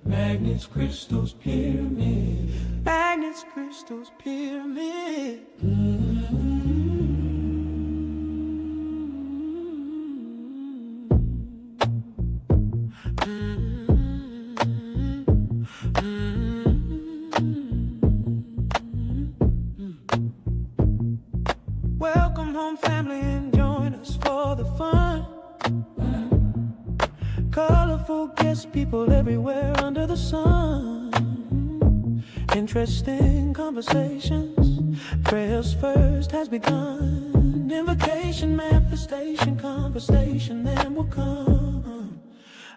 Magnets, crystals, pyramid. Magnets, crystals, pyramid. Welcome home, family, and join us for the fun. Colorful guests, people everywhere under the sun. Interesting conversations, prayers first has begun. Invocation, manifestation, conversation then will come.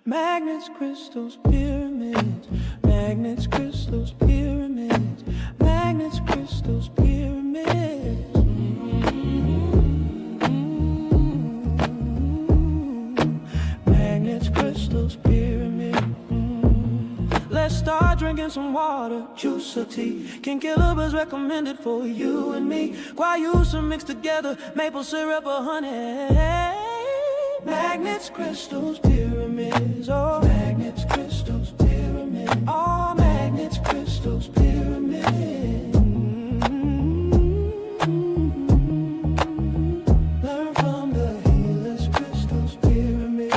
Magnets, crystals, pyramids. Magnets, crystals, pyramids. Magnets, crystals, pyramids. Magnets, crystals, pyramid. Let's start drinking some water, juice or tea. King Killer's recommended for you and me. Guayusa mixed together, maple syrup or honey. Magnets, crystals, pyramids. Oh, magnets, crystals, pyramids. Oh, magnets, crystals, pyramids. Learn from the healers, crystals, pyramid.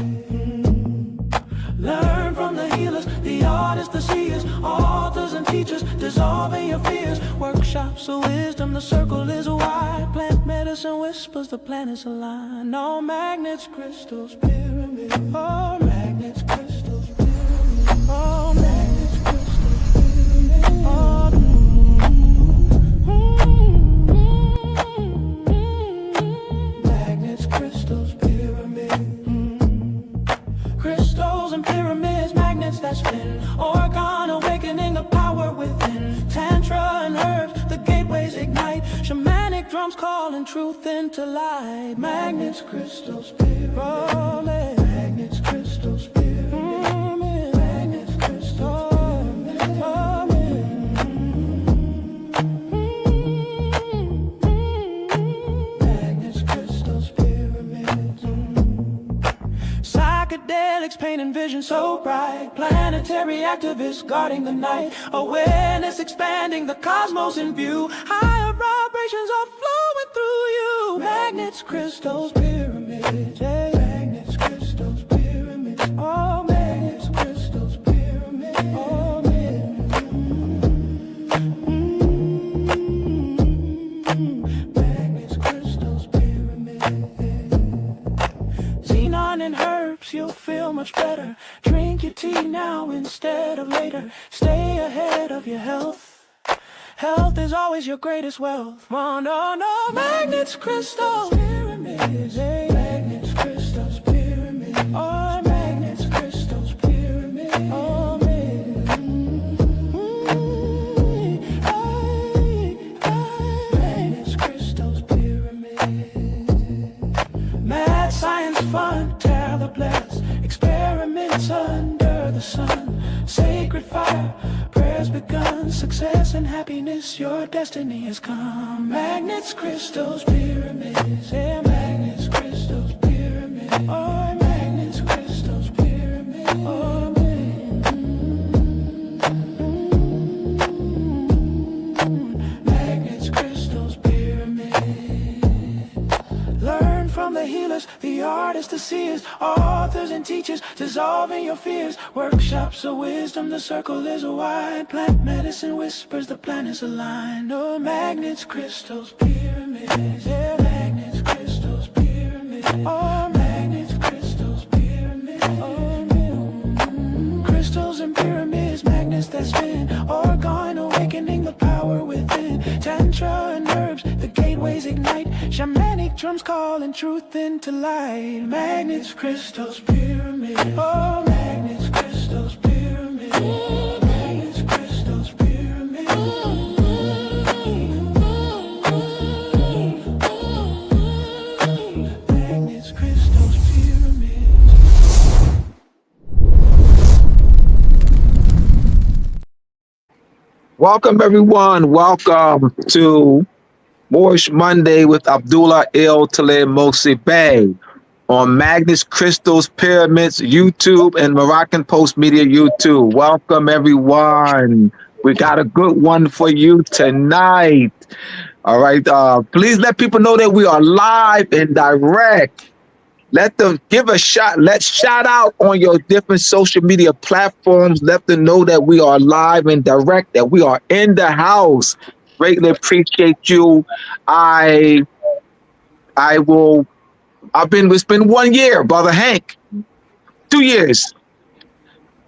Learn from the healers, the artists, the seers, authors and teachers, dissolving your fears. Workshops of wisdom, the circle is wide. Plant medicine whispers, the planets align. All magnets, crystals, pyramid. Oh, magnets, crystals, pyramid. Oh, magnets, crystals, pyramid. Oh, magnets, crystals, pyramid. Crystals and pyramids, magnets that spin. Organ awakening the power within. Tantra and herbs, the gateways ignite. Shamanic drums calling truth into light. Magnets, crystals, pyramids. Magnets, crystals, pyramids. Magnets, crystals, magnets, crystals, pyramids. Psychedelics painting vision so bright. Planetary activists guarding the night. Awareness expanding the cosmos in view. Higher vibrations are flowing through you. Magnets, crystals, pyramids. Hey. Magnets, crystals, pyramids. Oh, magnets, crystals, pyramids. Oh, magnets, crystals, pyramids. Xenon and herbs, you'll feel much better. Drink your tea now instead of later. Stay ahead of your health. Health is always your greatest wealth. Oh, no, no. Magnets, crystals, pyramids. Hey. Magnets, crystals, pyramids. Oh, magnets, crystals, pyramids. Oh, magnets, crystals, pyramids. Mad science fun, tear the blast. Experiments under the sun. Sacred fire, prayers begun. Success and happiness, your destiny has come. Magnets, crystals, pyramids. Yeah, magnets, crystals, pyramids. Oh, magnets, crystals, pyramids. Oh, magnets, crystals, pyramids. Learn from the healers, the artists, the seers, authors and teachers, dissolving your fears. Workshops of wisdom, the circle is wide. Plant medicine whispers, the planets align. Oh, magnets, crystals, pyramids. Yeah, magnets, crystals, pyramids. Oh, magnets, crystals, pyramids. Oh, crystals and pyramids, magnets that spin. Organ awakening the power within. Tantra and herbs, the gateways ignite. Shamanic drums calling truth into light. Magnets, crystals, pyramids. Oh, magnets, crystals, pyramids. Magnets, crystals, pyramids. Magnets, crystals, pyramids. Welcome, everyone. Welcome to Moorish Monday with Abdullah Il Talib Mosi Bey on Magnus Crystals Pyramids YouTube and Moroccan Post Media YouTube. Welcome, everyone. We got a good one for you tonight. All right. Please let people know that we are live and direct. Let them give a shot. Let's shout out on your different social media platforms. Let them know that we are live and direct, that we are in the house. Greatly appreciate you. It's been 1 year, Brother Hank. 2 years.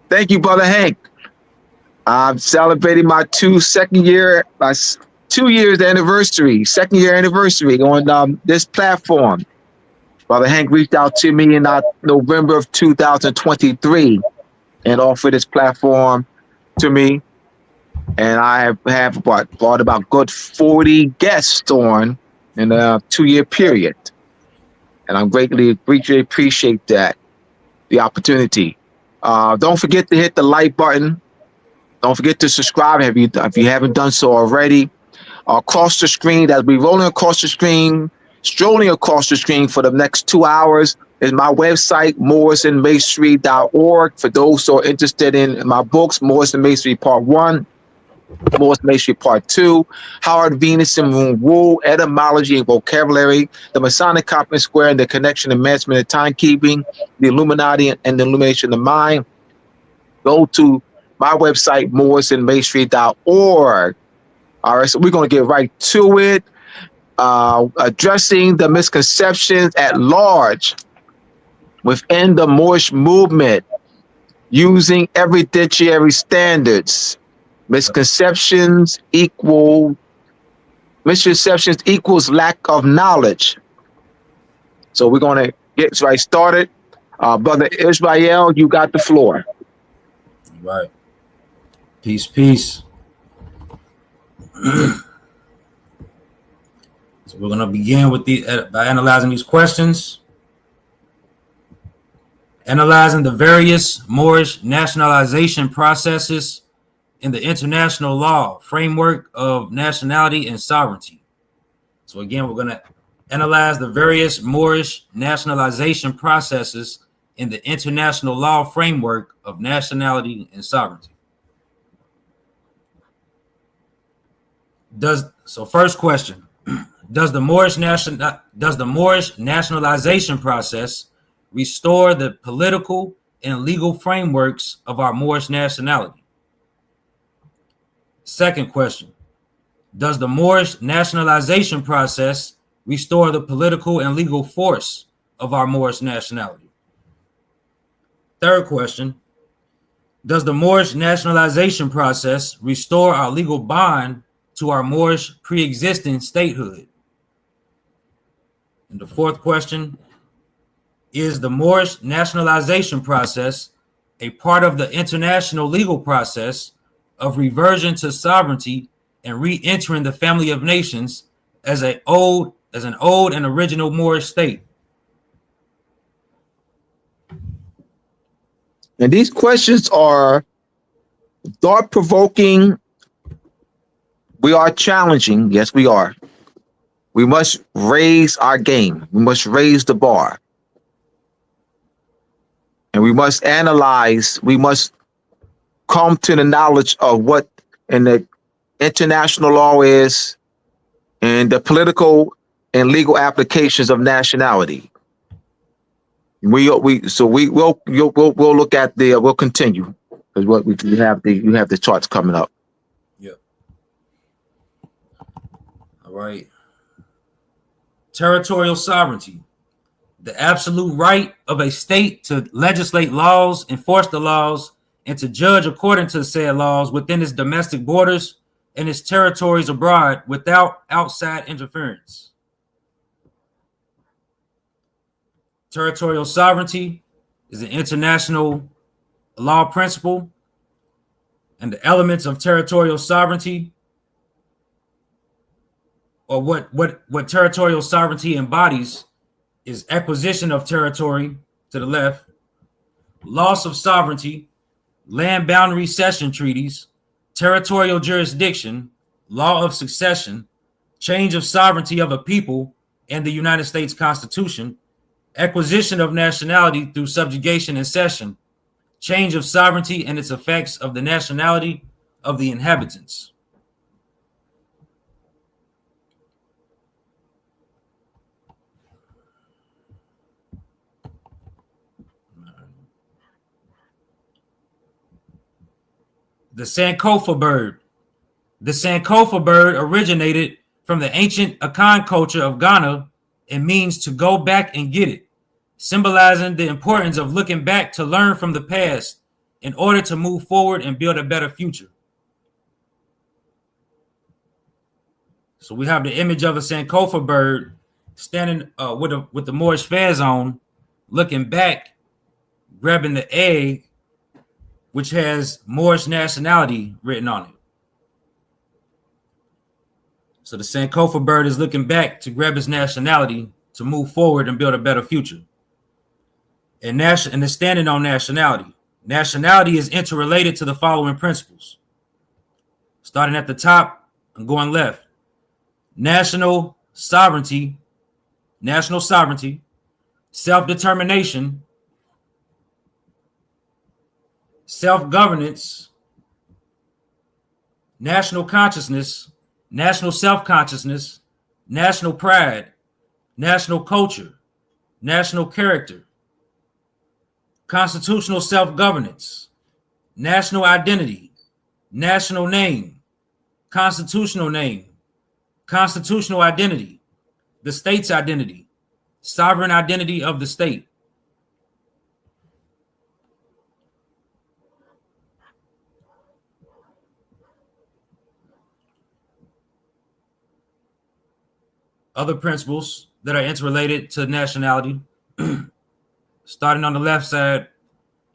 Thank you, Brother Hank. I'm celebrating my 2 year anniversary on this platform. Brother Hank reached out to me in November of 2023 and offered this platform to me. And I have brought about good 40 guests on in a 2-year period. And I'm greatly appreciate that, the opportunity. Don't forget to hit the like button. Don't forget to subscribe if you haven't done so already. Across the screen, as we rolling across the screen, strolling across the screen for the next 2 hours is my website, MoorishandMasonry.org. For those who are interested in my books, Moorish and Masonry Part 1, Moorish Masonry Part 2, Howard Venus and Moon Rule, Etymology and Vocabulary, the Masonic Copper Square and the Connection, Advancement, and Timekeeping, the Illuminati and the Illumination of the Mind. Go to my website, MoorishandMasonry.org. All right, so we're going to get right to it. Addressing the misconceptions at large within the Moorish movement using evidentiary standards. Misconceptions equals lack of knowledge. So we're going to get right started. Brother Israel, you got the floor. Right. Peace. So we're going to begin with by analyzing these questions. Analyzing the various Moorish nationalization processes in the international law framework of nationality and sovereignty. So again, we're going to analyze the various Moorish nationalization processes in the international law framework of nationality and sovereignty. First question. Does the Moorish nationalization process restore the political and legal frameworks of our Moorish nationality? Second question. Does the Moorish nationalization process restore the political and legal force of our Moorish nationality? Third question. Does the Moorish nationalization process restore our legal bond to our Moorish pre-existing statehood? And the fourth question, is the Moorish nationalization process a part of the international legal process of reversion to sovereignty and re-entering the family of nations as an old and original Moorish state? And these questions are thought-provoking. We are challenging. Yes, we are. We must raise our game. We must raise the bar. And we must analyze. We must come to the knowledge of what in the international law is and the political and legal applications of nationality. We'll look at we'll continue because what you have the charts coming up. Yep. All right. Territorial sovereignty, the absolute right of a state to legislate laws, enforce the laws, and to judge according to said laws within its domestic borders and its territories abroad without outside interference. Territorial sovereignty is an international law principle, and the elements of territorial sovereignty, or what territorial sovereignty embodies, is acquisition of territory to the left, loss of sovereignty, land boundary cession treaties, territorial jurisdiction, law of succession, change of sovereignty of a people, and the United States Constitution, acquisition of nationality through subjugation and cession, change of sovereignty and its effects of the nationality of the inhabitants. The Sankofa bird. The Sankofa bird originated from the ancient Akan culture of Ghana and means to go back and get it, symbolizing the importance of looking back to learn from the past in order to move forward and build a better future. So we have the image of a Sankofa bird standing with the Moorish fez on, looking back, grabbing the egg, which has Moorish nationality written on it. So the Sankofa bird is looking back to grab his nationality to move forward and build a better future. And it's standing on nationality. Nationality is interrelated to the following principles. Starting at the top and going left. National sovereignty, self-determination, self-governance, national consciousness, national self-consciousness, national pride, national culture, national character, constitutional self-governance, national identity, national name, constitutional identity, the state's identity, sovereign identity of the state. Other principles that are interrelated to nationality, starting on the left side,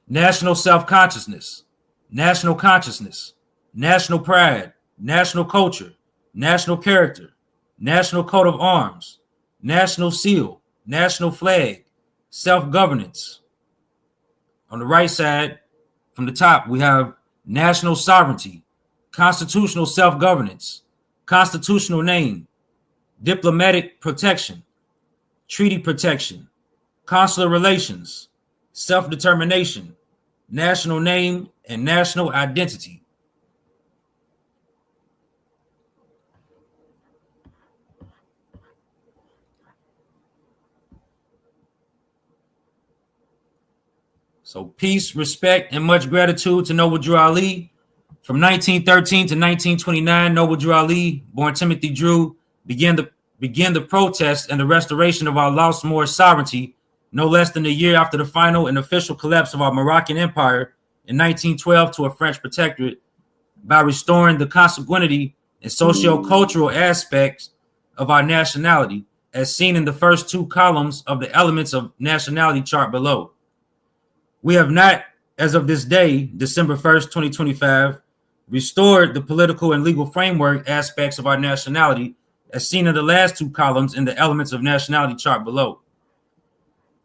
national self-consciousness, national consciousness, national pride, national culture, national character, national coat of arms, national seal, national flag, self-governance. On the right side, from the top, we have national sovereignty, constitutional self-governance, constitutional name, diplomatic protection, treaty protection, consular relations, self-determination, national name, and national identity. So peace, respect, and much gratitude to Noble Drew Ali. From 1913 to 1929, Noble Drew Ali, born Timothy Drew, began the protest and the restoration of our lost Moorish sovereignty no less than a year after the final and official collapse of our Moroccan Empire in 1912 to a French protectorate by restoring the consanguinity and socio-cultural aspects of our nationality as seen in the first two columns of the elements of nationality chart below. We have not, as of this day, December 1st, 2025, restored the political and legal framework aspects of our nationality as seen in the last two columns in the elements of nationality chart below.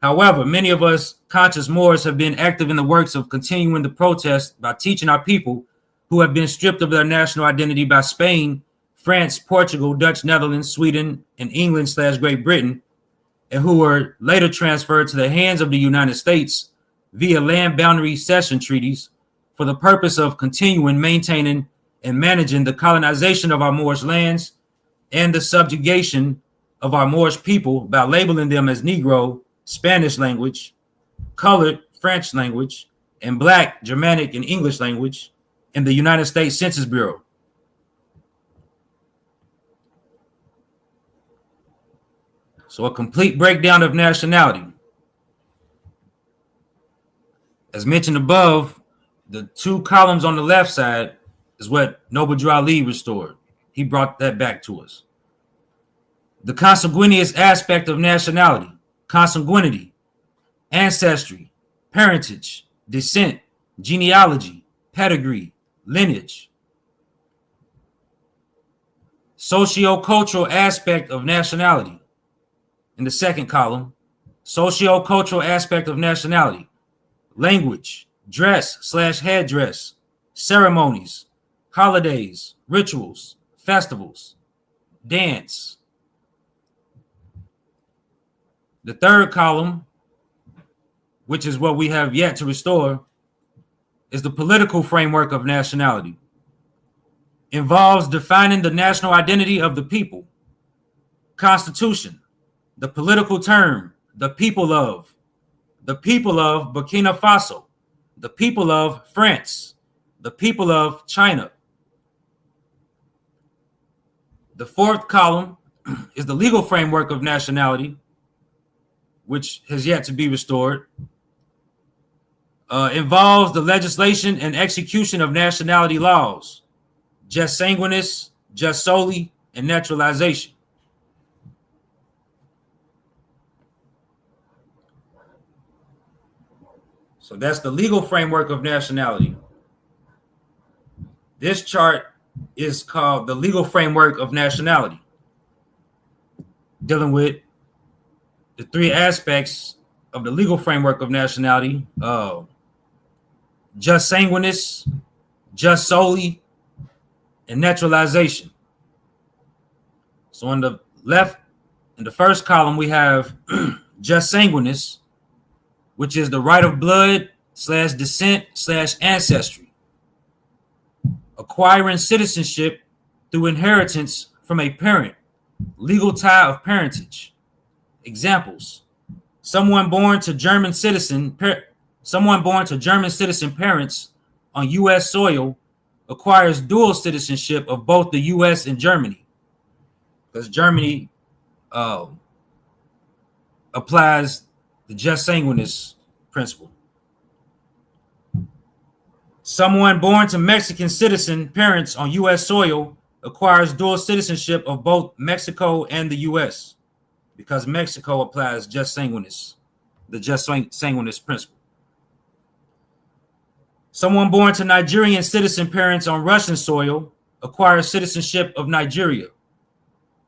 However, many of us conscious Moors have been active in the works of continuing the protest by teaching our people who have been stripped of their national identity by Spain, France, Portugal, Dutch, Netherlands, Sweden, and England/Great Britain, and who were later transferred to the hands of the United States via land boundary cession treaties for the purpose of continuing, maintaining, and managing the colonization of our Moorish lands and the subjugation of our Moorish people by labeling them as Negro, Spanish language, colored French language, and Black, Germanic, and English language in the United States Census Bureau. So a complete breakdown of nationality. As mentioned above, the two columns on the left side is what Noble Drew Ali restored. He brought that back to us. The consanguineous aspect of nationality, consanguinity, ancestry, parentage, descent, genealogy, pedigree, lineage. Socio-cultural aspect of nationality. In the second column, socio-cultural aspect of nationality, language, dress/headdress, ceremonies, holidays, rituals, festivals, dance. The third column, which is what we have yet to restore, is the political framework of nationality. Involves defining the national identity of the people. Constitution, the political term, the people of Burkina Faso, the people of France, the people of China. The fourth column is the legal framework of nationality, which has yet to be restored. Involves the legislation and execution of nationality laws, jus sanguinis, jus soli, and naturalization. So that's the legal framework of nationality. This chart is called the legal framework of nationality, dealing with the three aspects of the legal framework of nationality: jus sanguinis, jus soli, and naturalization. So on the left, in the first column, we have jus sanguinis, which is the right of blood / descent / ancestry, acquiring citizenship through inheritance from a parent, legal tie of parentage. Examples: someone born to German citizen parents on U.S. soil acquires dual citizenship of both the U.S. and Germany, because Germany applies the jus sanguinis principle. Someone born to Mexican citizen parents on U.S. soil acquires dual citizenship of both Mexico and the U.S. because Mexico applies jus sanguinis, the jus sanguinis principle. Someone born to Nigerian citizen parents on Russian soil acquires citizenship of Nigeria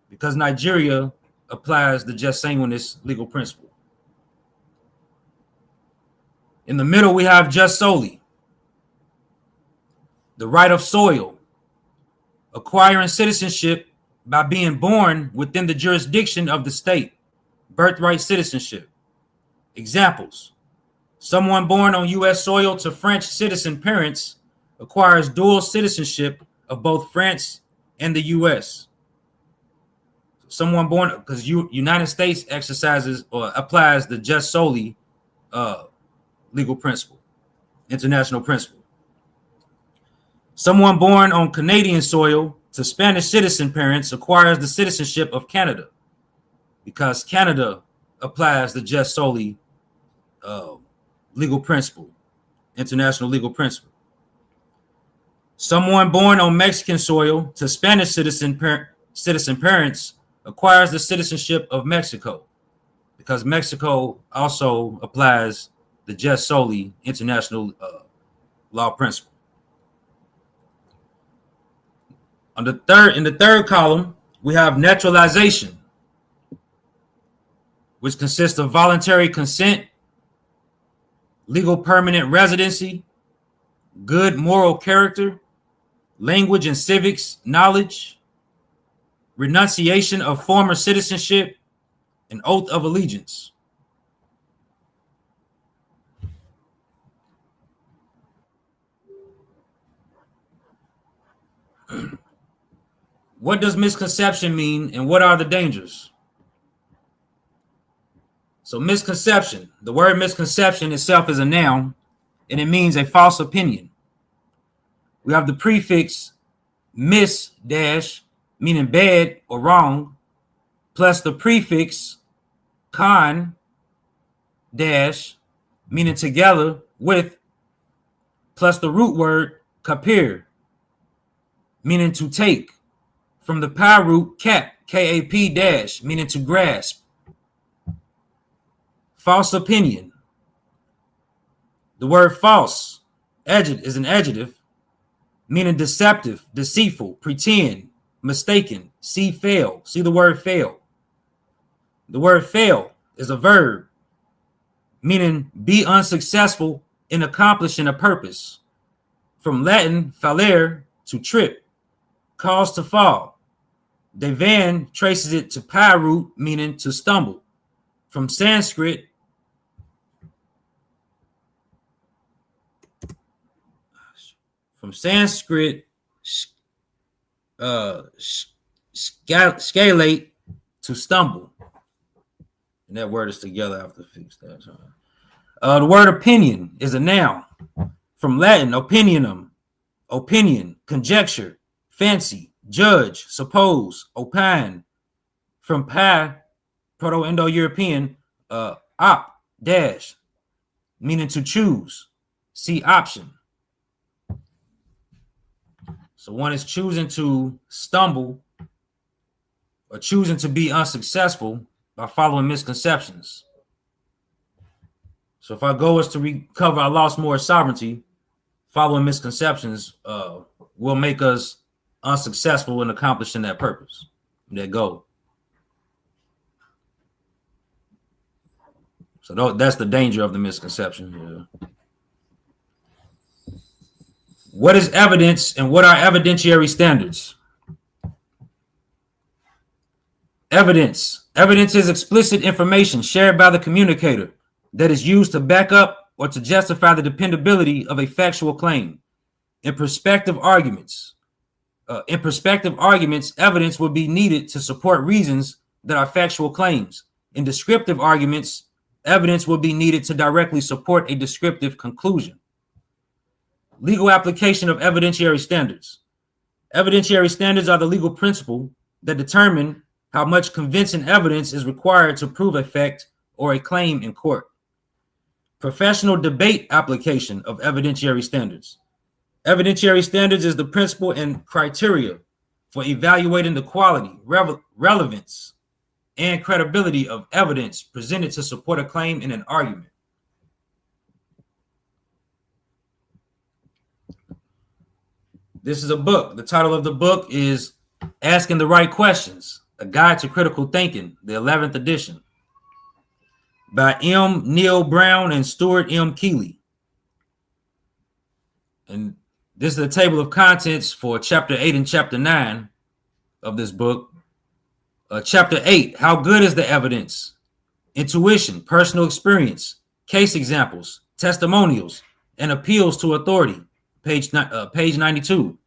because Nigeria applies the jus sanguinis legal principle. In the middle, we have jus soli, the right of soil, acquiring citizenship by being born within the jurisdiction of the state, birthright citizenship. Examples: someone born on U.S. soil to French citizen parents acquires dual citizenship of both France and the U.S. Someone born, because United States exercises or applies the jus soli legal principle, international principle. Someone born on Canadian soil to Spanish citizen parents acquires the citizenship of Canada because Canada applies the jus soli legal principle, international legal principle. Someone born on Mexican soil to Spanish citizen parents acquires the citizenship of Mexico because Mexico also applies the jus soli international law principle. In the third column, we have naturalization, which consists of voluntary consent, legal permanent residency, good moral character, language and civics knowledge, renunciation of former citizenship, and oath of allegiance. What does misconception mean, and what are the dangers? So misconception, the word misconception itself is a noun, and it means a false opinion. We have the prefix mis dash, meaning bad or wrong, plus the prefix con dash, meaning together with, plus the root word kapir, meaning to take, from the pi root cap, K-A-P dash, meaning to grasp. False opinion. The word false is an adjective, meaning deceptive, deceitful, pretend, mistaken, see fail. See the word fail. The word fail is a verb, meaning be unsuccessful in accomplishing a purpose. From Latin, fallere, to trip, cause to fall. Devan traces it to pi root, meaning to stumble, from Sanskrit, scalate to stumble. And that word is together. I have to fix that. The word opinion is a noun. From Latin, opinionum, opinion, conjecture, fancy, judge, suppose, opine. From pi, Proto-Indo-European, op, dash, meaning to choose. See option. So one is choosing to stumble or choosing to be unsuccessful by following misconceptions. So if our goal is to recover our lost Moorish sovereignty, following misconceptions will make us unsuccessful in accomplishing that purpose, that goal. So that's the danger of the misconception. Yeah. What is evidence and what are evidentiary standards? Evidence. Evidence is explicit information shared by the communicator that is used to back up or to justify the dependability of a factual claim. In prospective arguments, evidence will be needed to support reasons that are factual claims. In descriptive arguments, evidence will be needed to directly support a descriptive conclusion. Legal application of evidentiary standards. Evidentiary standards are the legal principle that determine how much convincing evidence is required to prove a fact or a claim in court. Professional debate application of evidentiary standards. Evidentiary standards is the principle and criteria for evaluating the quality, relevance, and credibility of evidence presented to support a claim in an argument. This is a book. The title of the book is Asking the Right Questions, A Guide to Critical Thinking, the 11th edition, by M. Neil Brown and Stuart M. Keeley. And this is the table of contents for Chapter 8 and Chapter 9 of this book. Chapter 8, How Good is the Evidence? Intuition, Personal Experience, Case Examples, Testimonials, and Appeals to Authority, page 92.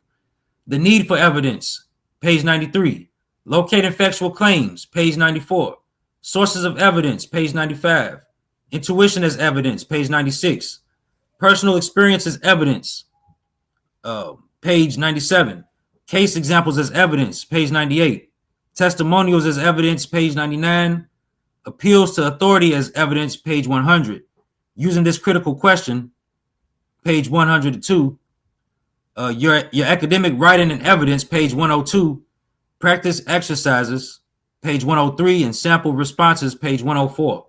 The Need for Evidence, page 93. Locating Factual Claims, page 94. Sources of Evidence, page 95. Intuition as Evidence, page 96. Personal Experience as Evidence, page 97. Case Examples as Evidence, page 98. Testimonials as Evidence, page 99. Appeals to Authority as Evidence, page 100. Using this critical question, page 102. Your academic writing and evidence, page 102. Practice exercises, page 103, and sample responses, page 104.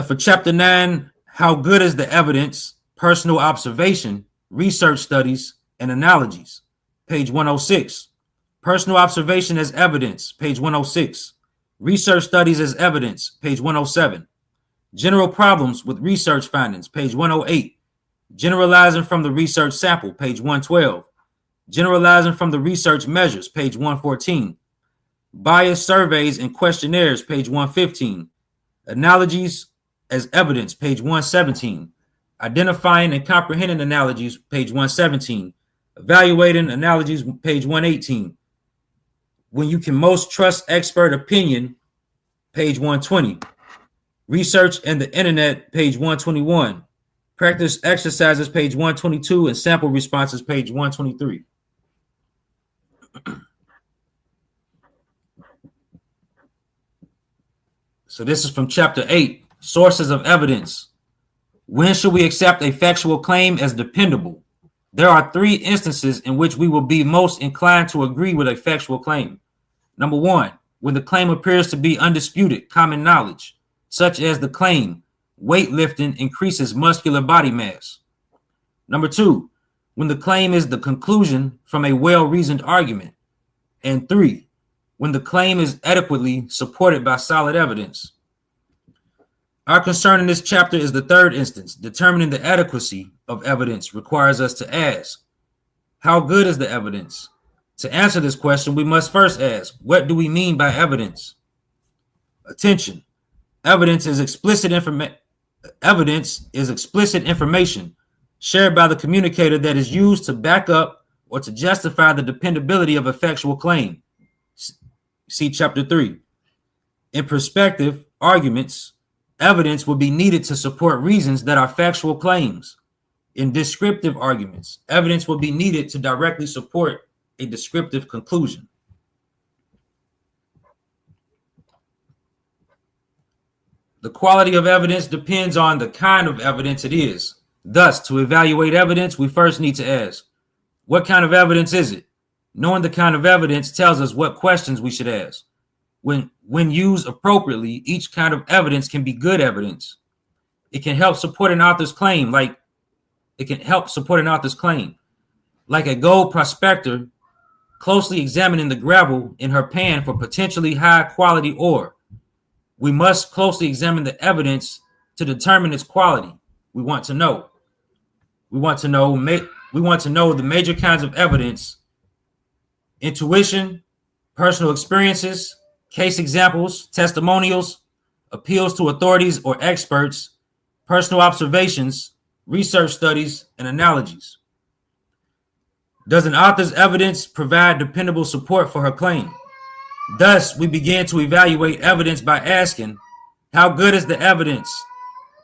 For Chapter 9, How Good is the Evidence? Personal Observation, Research Studies, and Analogies, page 106. Personal Observation as Evidence, page 106. Research Studies as Evidence, page 107. General Problems with Research Findings, page 108. Generalizing from the Research Sample, page 112. Generalizing from the Research Measures, page 114. Bias Surveys and Questionnaires, page 115. Analogies as Evidence, page 117. Identifying and Comprehending Analogies, page 117. Evaluating Analogies, page 118. When you can most trust expert opinion, page 120. Research and the Internet, page 121. Practice exercises, page 122, and sample responses, page 123. So this is from Chapter 8, Sources of Evidence. When should we accept a factual claim as dependable? There are 3 instances in which we will be most inclined to agree with a factual claim. Number 1, when the claim appears to be undisputed common knowledge, such as the claim, weightlifting increases muscular body mass. Number 2, when the claim is the conclusion from a well-reasoned argument. And 3, when the claim is adequately supported by solid evidence. Our concern in this chapter is the 3rd instance. Determining the adequacy of evidence requires us to ask, how good is the evidence? To answer this question, we must first ask, what do we mean by evidence? Attention. Evidence is explicit information shared by the communicator that is used to back up or to justify the dependability of a factual claim. See Chapter 3. In perspective arguments, evidence will be needed to support reasons that are factual claims. In descriptive arguments, evidence will be needed to directly support a descriptive conclusion. The quality of evidence depends on the kind of evidence it is. Thus, to evaluate evidence, we first need to ask, what kind of evidence is it? Knowing the kind of evidence tells us what questions we should ask. When used appropriately, each kind of evidence can be good evidence. It can help support an author's claim, like a gold prospector closely examining the gravel in her pan for potentially high quality ore. We must closely examine the evidence to determine its quality. We want to know the major kinds of evidence: intuition, personal experiences, case examples, testimonials, appeals to authorities or experts, personal observations, research studies, and analogies. Does an author's evidence provide dependable support for her claim? Thus, we begin to evaluate evidence by asking, how good is the evidence?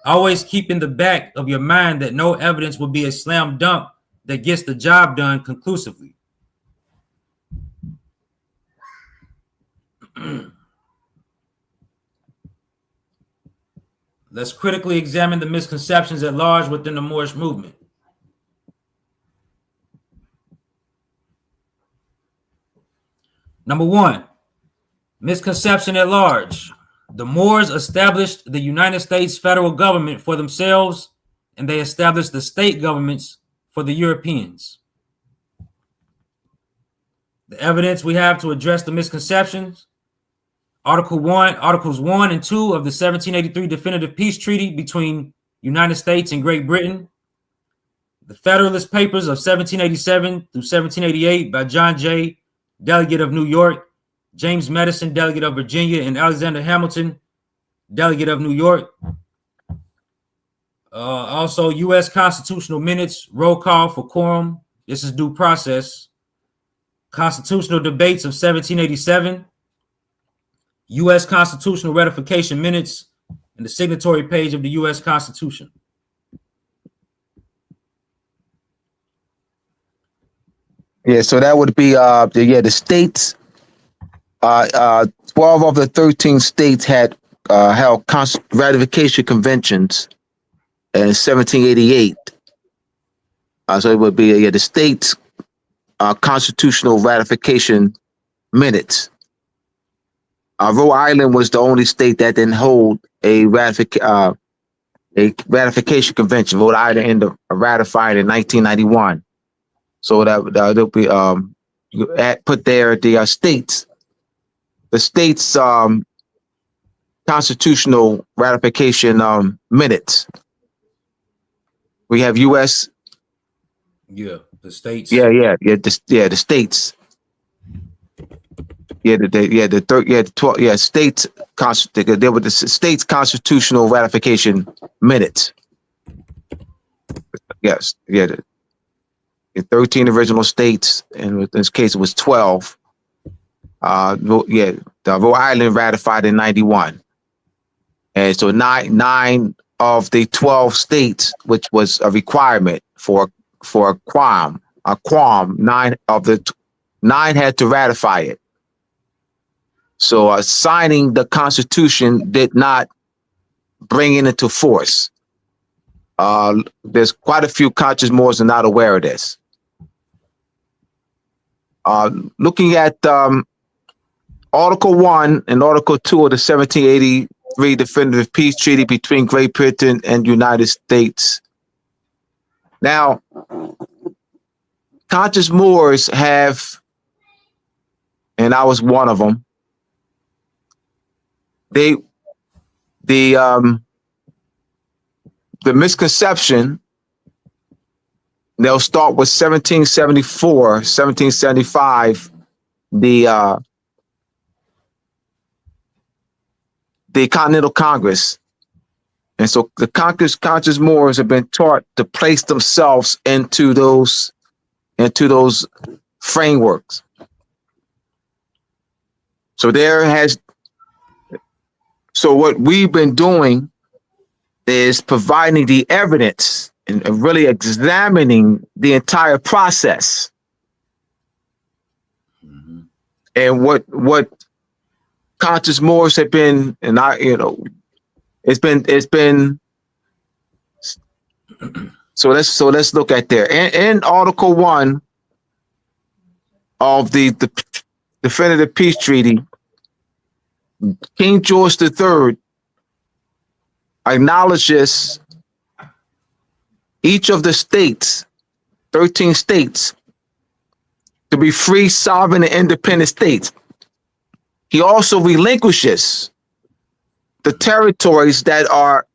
Always keep in the back of your mind that no evidence will be a slam dunk that gets the job done conclusively. Let's critically examine the misconceptions at large within the Moorish movement. Number one, misconception at large. The Moors established the United States federal government for themselves, and they established the state governments for the Europeans. The evidence we have to address the misconceptions: Articles 1 and 2 of the 1783 Definitive Peace Treaty between United States and Great Britain, the Federalist Papers of 1787 through 1788 by John Jay, delegate of New York, James Madison, delegate of Virginia, and Alexander Hamilton, delegate of New York. Also, U.S. constitutional minutes, roll call for quorum. This is due process. Constitutional debates of 1787, U.S. constitutional ratification minutes, and the signatory page of the U.S. Constitution. Yeah, so that would be the states. 12 of the 13 states had held ratification conventions in 1788. So it would be the states' constitutional ratification minutes. Rhode Island was the only state that didn't hold a ratification convention. Rhode Island ratified in 1991. So that'll be put there the states constitutional ratification minutes. We have U.S. Yeah, the states. The states. States. There were the states constitutional ratification minutes. Yes, the 13 original states, and in this case it was 12. The Rhode Island ratified in 91, and so nine of the 12 states, which was a requirement for a quorum, nine of the nine had to ratify it. So signing the Constitution did not bring it into force. There's quite a few conscious Moors are not aware of this. Looking at Article 1 and Article 2 of the 1783 Definitive Peace Treaty between Great Britain and United States. Now, conscious Moors have, and I was one of them, the misconception, they'll start with 1774, 1775, the Continental Congress. And so the conscious Moors have been taught to place themselves into those frameworks. So what we've been doing is providing the evidence and really examining the entire process. Mm-hmm. And what conscious Moors have been, and it's been so let's look at there. In Article 1 of the Definitive Peace Treaty, King George III acknowledges each of the states, 13 states, to be free, sovereign, and independent states. He also relinquishes the territories that are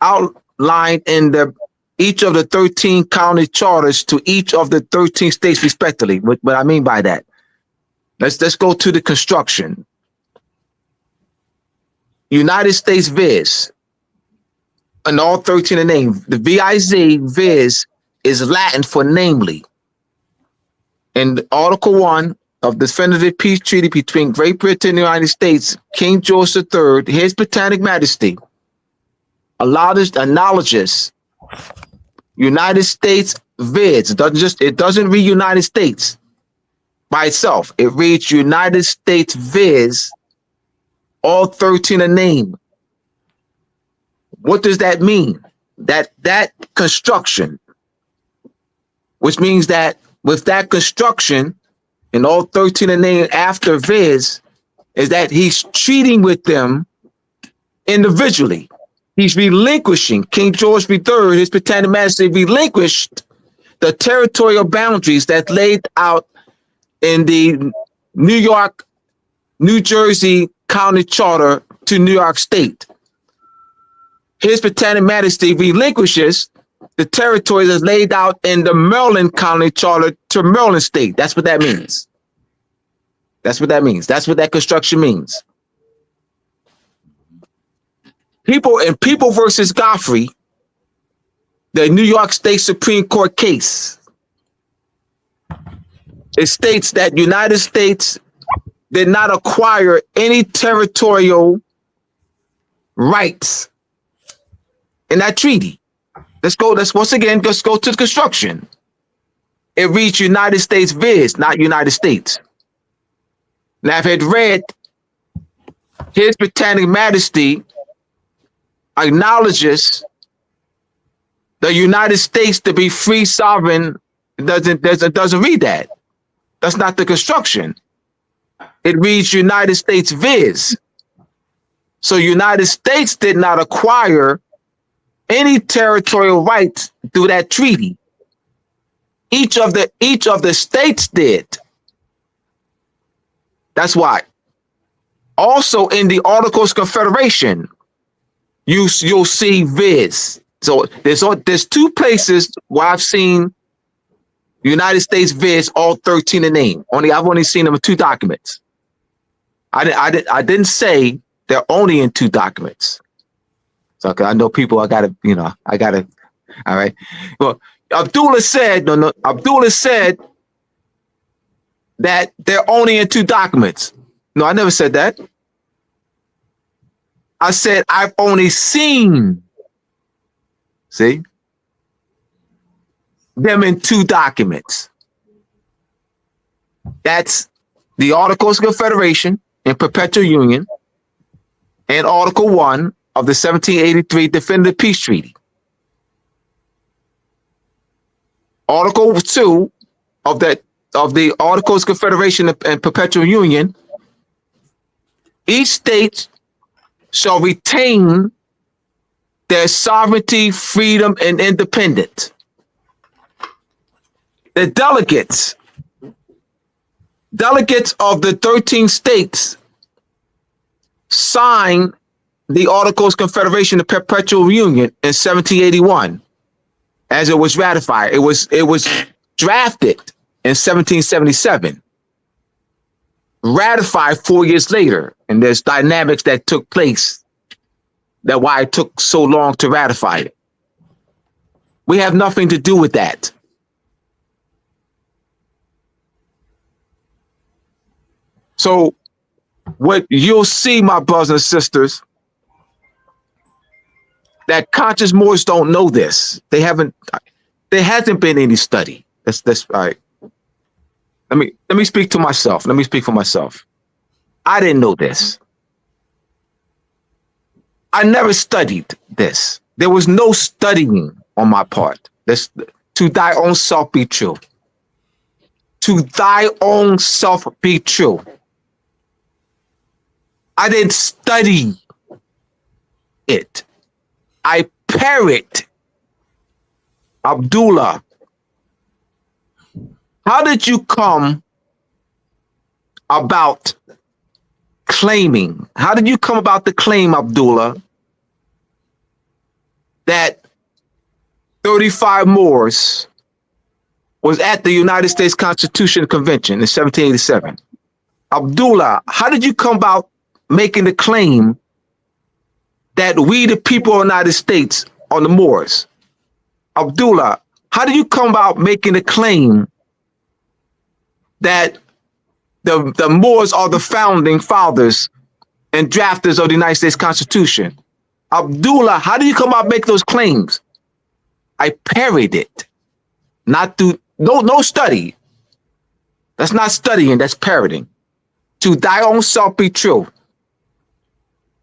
outlined in each of the 13 county charters to each of the 13 states respectively. What I mean by that? Let's go to the construction. United States Viz, and all 13 are named. The VIZ, Viz, is Latin for namely. In Article 1 of the Definitive Peace Treaty between Great Britain and the United States, King George III, His Britannic Majesty, acknowledges United States Viz. It doesn't read United States by itself. It reads United States Viz. All 13 are named. What does that mean? That construction, which means that with that construction, and all 13 are named after Viz, is that he's treating with them individually. He's relinquishing, King George III, His Britannic Majesty, relinquished the territorial boundaries that laid out in the New York, New Jersey County Charter to New York State. His Britannic Majesty relinquishes the territory that's laid out in the Maryland County Charter to Maryland State. That's what that means. That's what that means. That's what that construction means. People versus Godfrey, the New York State Supreme Court case, it states that United States did not acquire any territorial rights in that treaty. Let's once again go to the construction. It reads United States Viz, not United States. Now, if it read His Britannic Majesty acknowledges the United States to be free, sovereign, it doesn't read that. That's not the construction. It reads United States Viz. So United States did not acquire any territorial rights through that treaty. Each of the states did. That's why. Also in the Articles of Confederation, you'll see Viz. So there's two places where I've seen United States Viz, all 13 in name. I've only seen them in 2 documents. I didn't say they're only in 2 documents. So I know people. I gotta. All right. Well, Abdullah said that they're only in 2 documents. No, I never said that. I said I've only seen. See? Them in 2 documents. That's the Articles of Confederation and Perpetual Union and Article 1 of the 1783 Definitive Peace Treaty. Article 2 of the Articles of Confederation and Perpetual Union, each state shall retain their sovereignty, freedom, and independence. The delegates of the 13 states signed the Articles of Confederation and Perpetual Union in 1781 as it was ratified. It was drafted in 1777, ratified 4 years later. And there's dynamics that took place that why it took so long to ratify it. We have nothing to do with that. So what you'll see, my brothers and sisters, that conscious Moors don't know this. There hasn't been any study. That's all right. Let me speak to myself. Let me speak for myself. I didn't know this. I never studied this. There was no studying on my part. This, to thy own self be true. To thy own self be true. I didn't study it. I parrot. Abdullah, how did you come about claiming? How did you come about the claim, Abdullah, that 35 Moors was at the United States Constitution Convention in 1787? Abdullah, how did you come about making the claim that we, the people of the United States, are the Moors? Abdullah, how did you come about making the claim that the Moors are the founding fathers and drafters of the United States Constitution? Abdullah, how did you come about making those claims? I parried it, not through no study. That's not studying, that's parroting. To thy own self be true.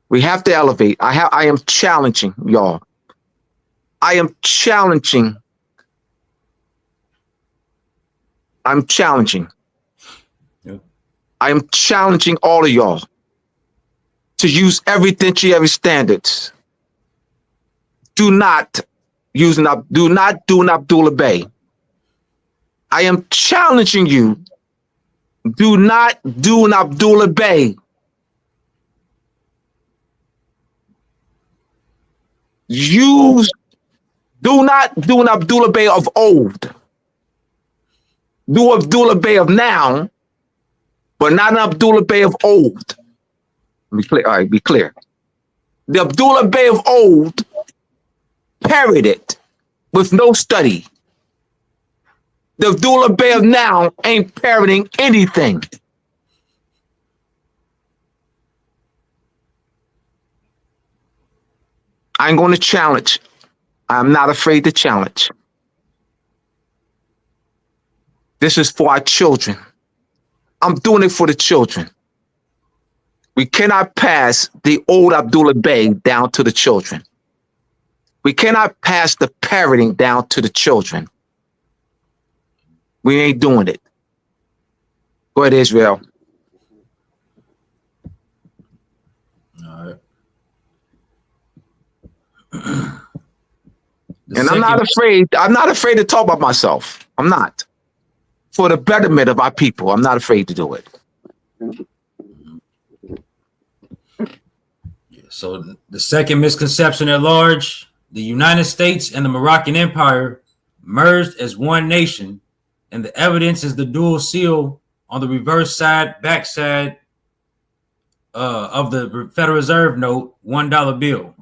We have to elevate. I am challenging y'all. I am challenging. I'm challenging. Yep. I am challenging all of y'all to use evidentiary standards. Do not use an Abdullah Bay. I am challenging you. Do not do an Abdullah Bay. Do not do an Abdullah Bay of old. Do Abdullah Bay of now, but not an Abdullah Bay of old. Be clear. All right, be clear. The Abdullah Bay of old parried it with no study. The Abdullah Bay of now ain't parroting anything. I'm going to challenge. I'm not afraid to challenge. This is for our children. I'm doing it for the children. We cannot pass the old Abdullah Bay down to the children. We cannot pass the parroting down to the children. We ain't doing it. Go ahead, Israel. All right. And I'm not afraid to talk about myself. I'm not. For the betterment of our people, I'm not afraid to do it. So the second misconception at large, the United States and the Moroccan Empire merged as one nation, and the evidence is the dual seal on the reverse side, backside of the Federal Reserve note, $1 bill.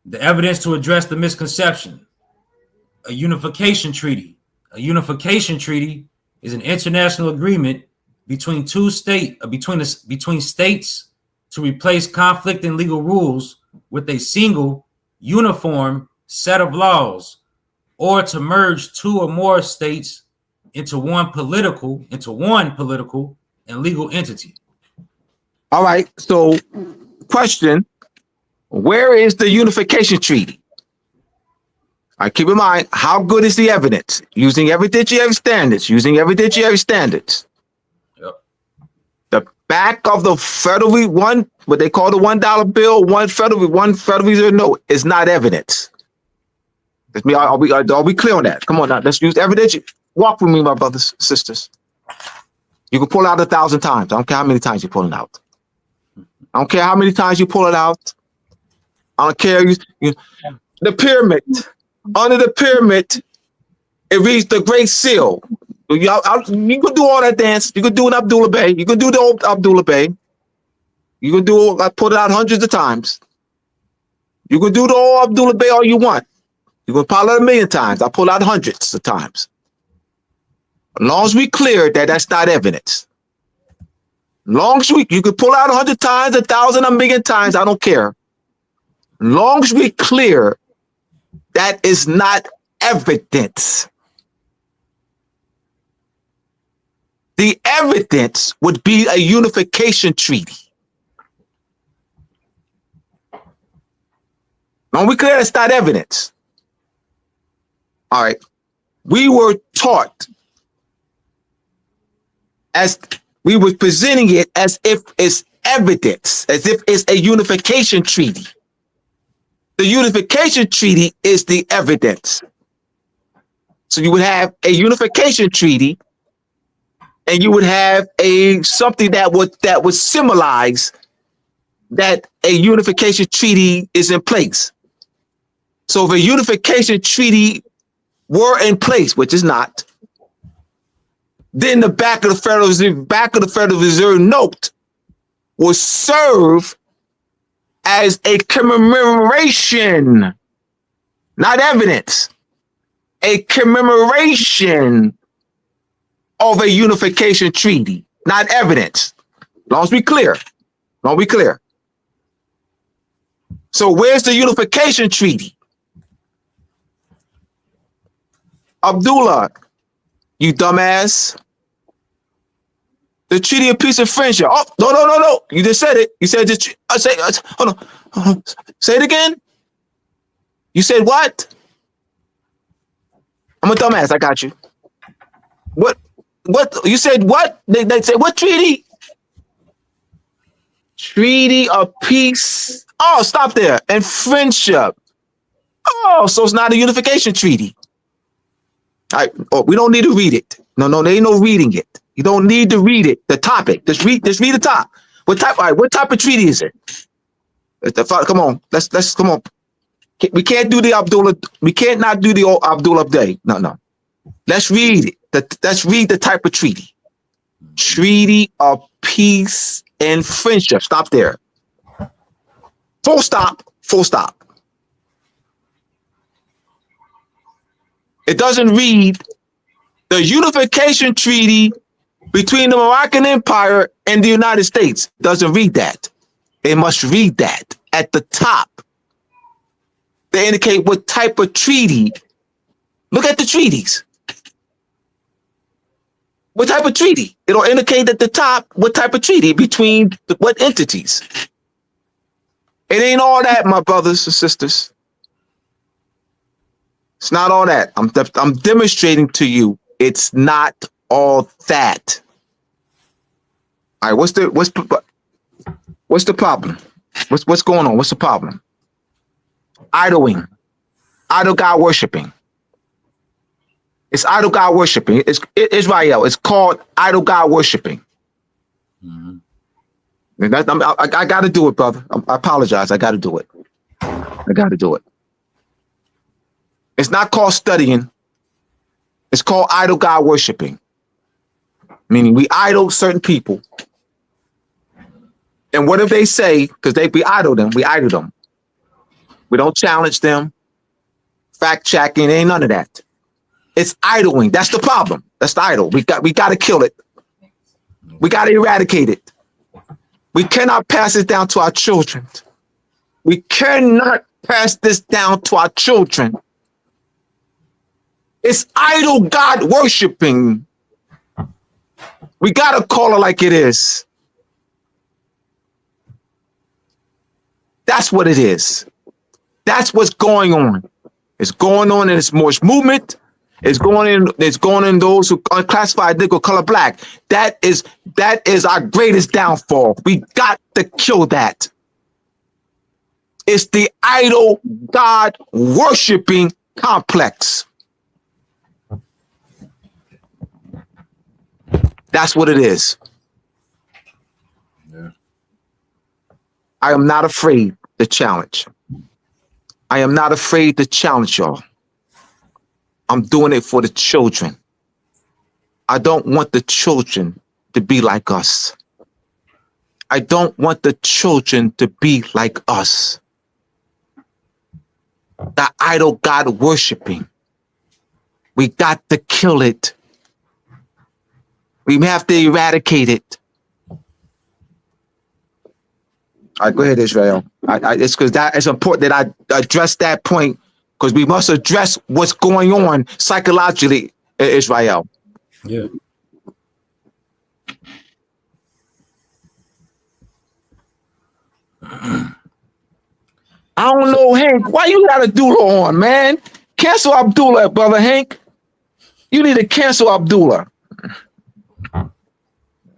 The evidence to address the misconception, a unification treaty. A unification treaty is an international agreement between between states to replace conflicting legal rules with a single uniform set of laws, or to merge two or more states into one political and legal entity. All right. So, question: where is the unification treaty? All right, keep in mind, how good is the evidence? Using evidentiary standards. Yep. The back of the federal one, what they call the $1 bill, one federal reserve note, is not evidence. Are we clear on that? Come on now, let's use evidence. Walk with me, my brothers and sisters. You can pull it out 1,000 times. I don't care how many times you pull it out. I don't care how many times you pull it out. I don't care. The pyramid. Under the pyramid, it reads the Great Seal. You can do all that dance. You can do an Abdullah Bay. You can do the old Abdullah Bay. You can do. I put it out hundreds of times. You can do the old Abdullah Bay all you want. You can pull it 1,000,000 times. I pull out hundreds of times. As long as we clear that that's not evidence. As long as you can pull out 100 times, 1,000, 1,000,000 times. I don't care. As long as we clear that is not evidence. The evidence would be a unification treaty. When we clear that's not evidence. All right. We were taught as we were presenting it as if it's evidence, as if it's a unification treaty. The unification treaty is the evidence. So you would have a unification treaty, and you would have something that would symbolize that a unification treaty is in place. So if a unification treaty were in place, which is not, then the back of the Federal Reserve note will serve as a commemoration, not evidence, a commemoration of a unification treaty, not evidence. As long as we clear. As long as we clear. So where's the unification treaty? Abdullah, you dumbass. The Treaty of Peace and Friendship. Oh, no. You just said it. You said hold on. Say it again. You said what? I'm a dumbass. I got you. What? You said what? They said what treaty? Treaty of Peace. Oh, stop there. And Friendship. Oh, so it's not a unification treaty. All right. Oh, we don't need to read it. No, there ain't no reading it. You don't need to read it. The topic. Just read the top. What type? All right. What type of treaty is it? Come on. Let's come on. We can't do the Abdullah. We can't not do the old Abdullah Day. No. Let's read it. Let's read the type of treaty. Treaty of Peace and Friendship. Stop there. Full stop. Full stop. It doesn't read the unification treaty between the Moroccan Empire and the United States. It doesn't read that. It must read that at the top. They indicate what type of treaty. Look at the treaties. What type of treaty? It'll indicate at the top what type of treaty between what entities. It ain't all that, my brothers and sisters. It's not all that. I'm demonstrating to you. It's not all that. All right. What's the problem? What's going on? What's the problem? Idling, idol God worshiping. It's idol God worshiping. It's Israel. It's called idol God worshiping. Mm-hmm. And I got to do it, brother. I apologize. I got to do it. It's not called studying. It's called idol God worshiping. Meaning we idol certain people. And what if they say, because we idol them. We don't challenge them. Fact checking, ain't none of that. It's idling. That's the problem. That's the idol. We got to kill it. We got to eradicate it. We cannot pass it down to our children. We cannot pass this down to our children. It's idol God worshiping. We got to call it like it is. That's what it is. That's what's going on. It's going on in this Moorish movement. It's going in those who unclassified nigger color black. That is our greatest downfall. We got to kill that. It's the idol God worshiping complex. That's what it is. Yeah. I am not afraid to challenge. I am not afraid to challenge y'all. I'm doing it for the children. I don't want the children to be like us. I don't want the children to be like us. The idol God worshiping. We got to kill it. We have to eradicate it. All right, go ahead, Israel. It's because that it's important that I address that point, because we must address what's going on psychologically in Israel. Yeah. I don't know, Hank. Why you got a doula on, man? Cancel Abdullah, brother Hank. You need to cancel Abdullah.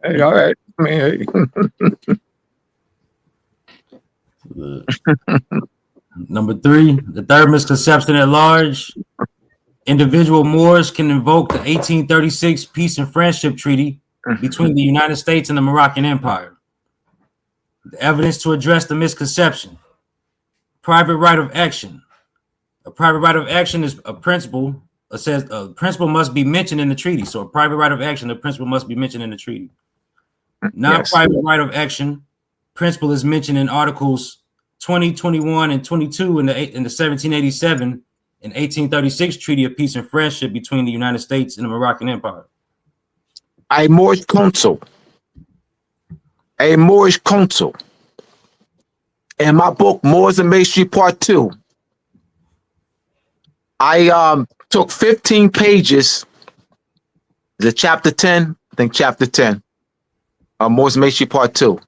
Hey, all right. Man. Number 3, the third misconception at large. Individual Moors can invoke the 1836 Peace and Friendship Treaty between the United States and the Moroccan Empire. The evidence to address the misconception. Private right of action. A private right of action is a principle. It says a principle must be mentioned in the treaty. So a private right of action, the principle must be mentioned in the treaty. Non-private right of action, principle is mentioned in Articles 20, 21, and 22 in the 1787 and 1836 Treaty of Peace and Friendship between the United States and the Moroccan Empire. A Moorish consul. In my book, Moors and Masonry Part 2, I took 15 pages, the chapter 10, I think chapter 10, Moors and Masonry Part 2.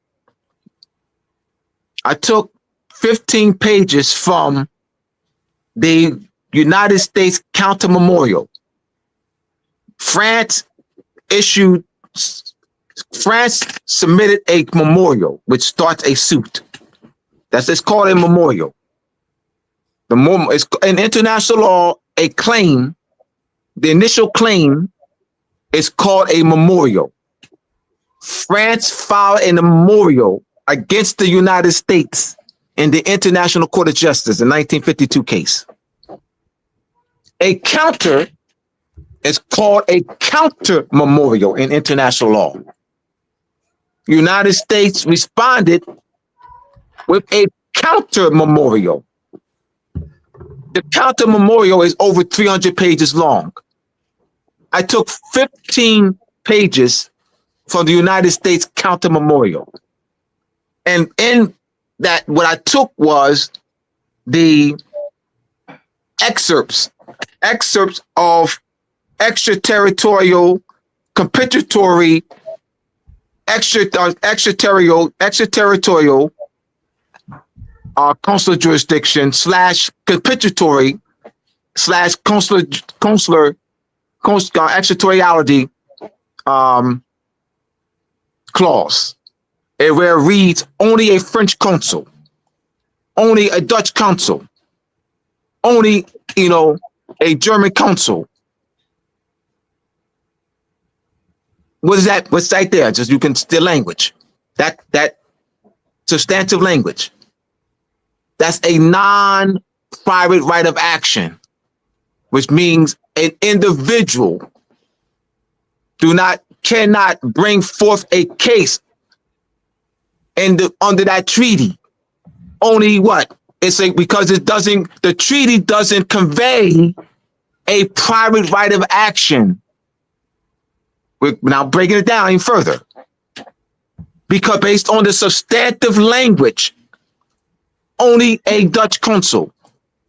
I took 15 pages from the United States Counter Memorial. France submitted a memorial which starts a suit. It's called a memorial. It's in international law, a claim, the initial claim is called a memorial. France filed a memorial against the United States in the International Court of Justice in 1952 case. A counter is called a counter memorial in international law. United States responded with a counter memorial. The counter memorial is over 300 pages long. I took 15 pages from the United States counter memorial. And in that, what I took was the excerpts of extraterritorial, compensatory, extraterritorial consular jurisdiction / compensatory / consular extraterritoriality clause, where it reads only a French consul, only a Dutch consul, only a German consul. What is that? What's right there? Just you can the language, that substantive language. That's a non-private right of action, which means an individual cannot bring forth a case under that treaty. Only what? Because the treaty doesn't convey a private right of action. We're now breaking it down even further. Because based on the substantive language, only a Dutch consul,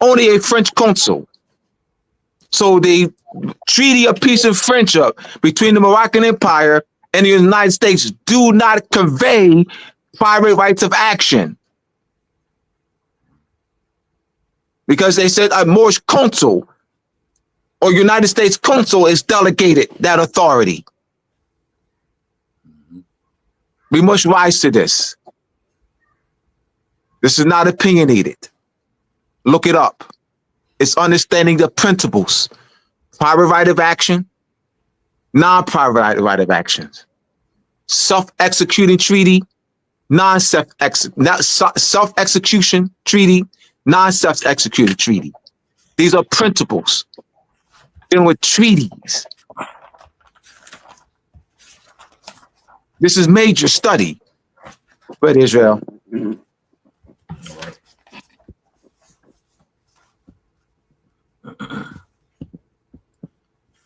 only a French consul. So the Treaty of Peace and Friendship between the Moroccan Empire and the United States do not convey private rights of action. Because they said a Moorish consul or United States consul is delegated that authority. We must rise to this. This is not opinionated. Look it up. It's understanding the principles. Private right of action, non-private right of actions. Self-executing treaty, self-execution treaty, non-self-executing treaty. These are principles dealing with treaties. This is major study for Israel.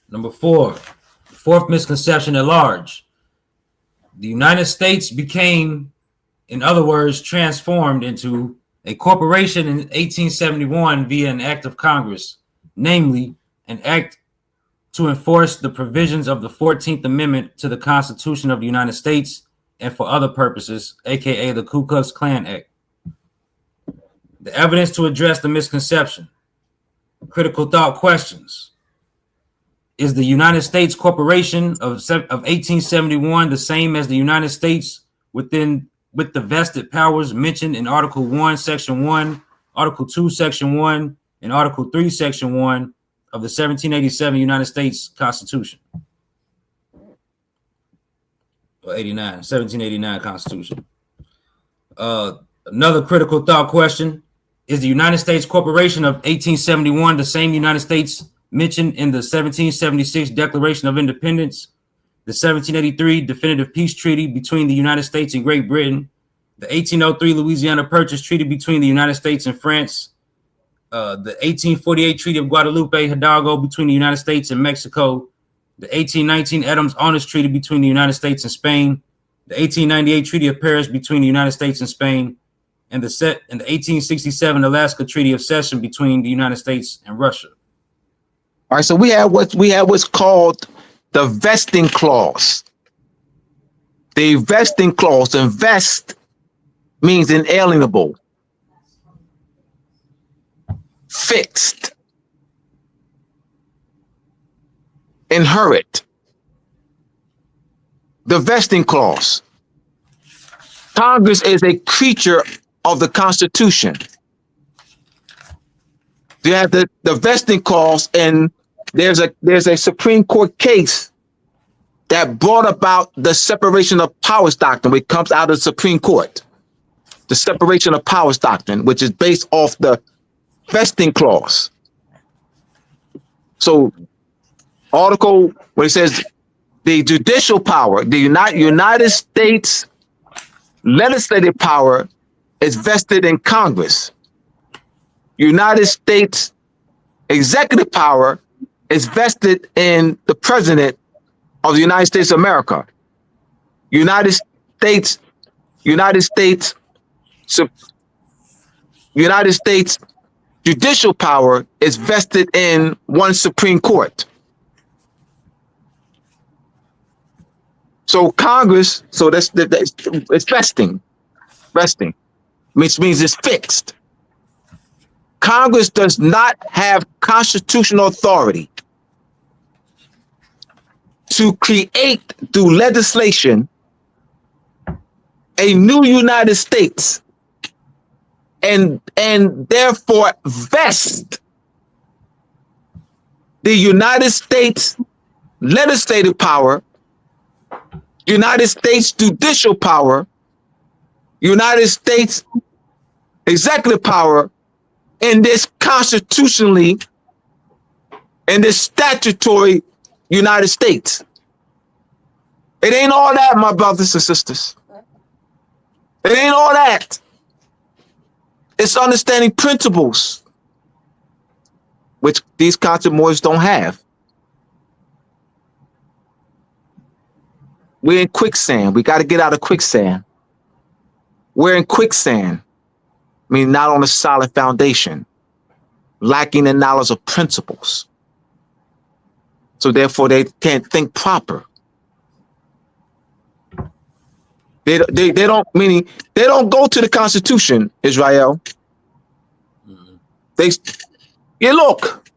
Number 4, fourth misconception at large. The United States became, in other words, transformed into a corporation in 1871 via an act of Congress, namely an act to enforce the provisions of the 14th Amendment to the Constitution of the United States and for other purposes, aka the Ku Klux Klan Act. The evidence to address the misconception. Critical thought questions. Is the United States Corporation of 1871 the same as the United States with the vested powers mentioned in Article 1, Section 1, Article 2, Section 1, and Article 3, Section 1 of the 1787 United States Constitution? Or 1789 Constitution. Another critical thought question. Is the United States Corporation of 1871 the same United States mentioned in the 1776 Declaration of Independence, the 1783 Definitive Peace Treaty between the United States and Great Britain, the 1803 Louisiana Purchase Treaty between the United States and France, the 1848 Treaty of Guadalupe Hidalgo between the United States and Mexico, the 1819 Adams-Onis Treaty between the United States and Spain, the 1898 Treaty of Paris between the United States and Spain, and the 1867 Alaska Treaty of Cession between the United States and Russia. All right, so we have what's called the vesting clause. The vesting clause. Invest means inalienable, fixed, inherit. The vesting clause. Congress is a creature of the Constitution. You have the vesting clause, and there's a Supreme Court case that brought about the separation of powers doctrine, which comes out of the Supreme Court. The separation of powers doctrine, which is based off the vesting clause. So, article where it says the judicial power, the United States legislative power is vested in Congress. United States executive power is vested in the President of the United States of America. United States judicial power is vested in one Supreme Court. So Congress, it's vesting, which means it's fixed. Congress does not have constitutional authority to create through legislation a new United States and therefore vest the United States legislative power, United States judicial power, United States executive power in this constitutionally, in this statutory United States. It ain't all that, my brothers and sisters. It ain't all that. It's understanding principles, which these concept Moors don't have. We're in quicksand. We got to get out of quicksand. We're in quicksand. I mean, not on a solid foundation, lacking the knowledge of principles. So therefore, they can't think proper. They don't, meaning they don't go to the Constitution, Israel. Look,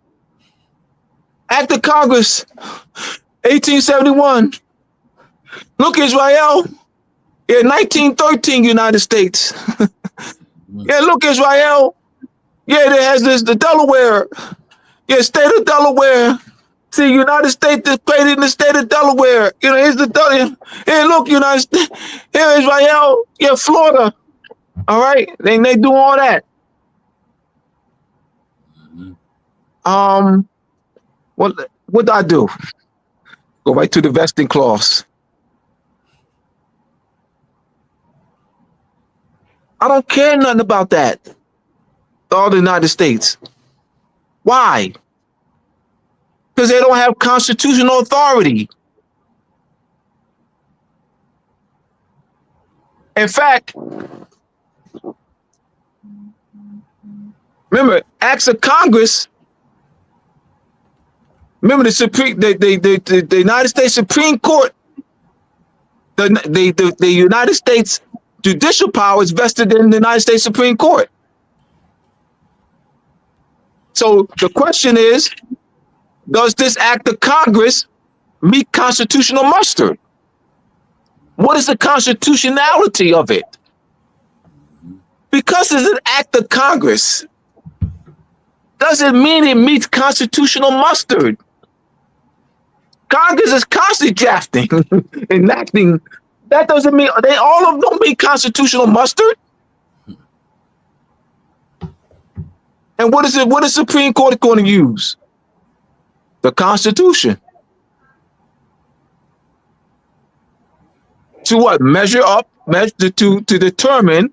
Act of Congress, 1871. Look, Israel, in 1913, United States. Yeah, look, Israel. Yeah, there has the Delaware. Yeah, state of Delaware. See, United States is paid in the state of Delaware. You know, here's the here, look, United States. Here, Israel. Yeah, Florida. All right, they do all that. What do I do? Go right to the vesting clause. I don't care nothing about that. All the United States. Why? Because they don't have constitutional authority. In fact, remember, acts of Congress. Remember the United States Supreme Court. The United States judicial power is vested in the United States Supreme Court. So the question is, does this act of Congress meet constitutional muster? What is the constitutionality of it? Because it's an act of Congress doesn't mean it meets constitutional muster. Congress is constantly drafting, enacting. That doesn't mean they all of them meet constitutional muster. And what is it? What is Supreme Court going to use? The Constitution. To what? Measure to determine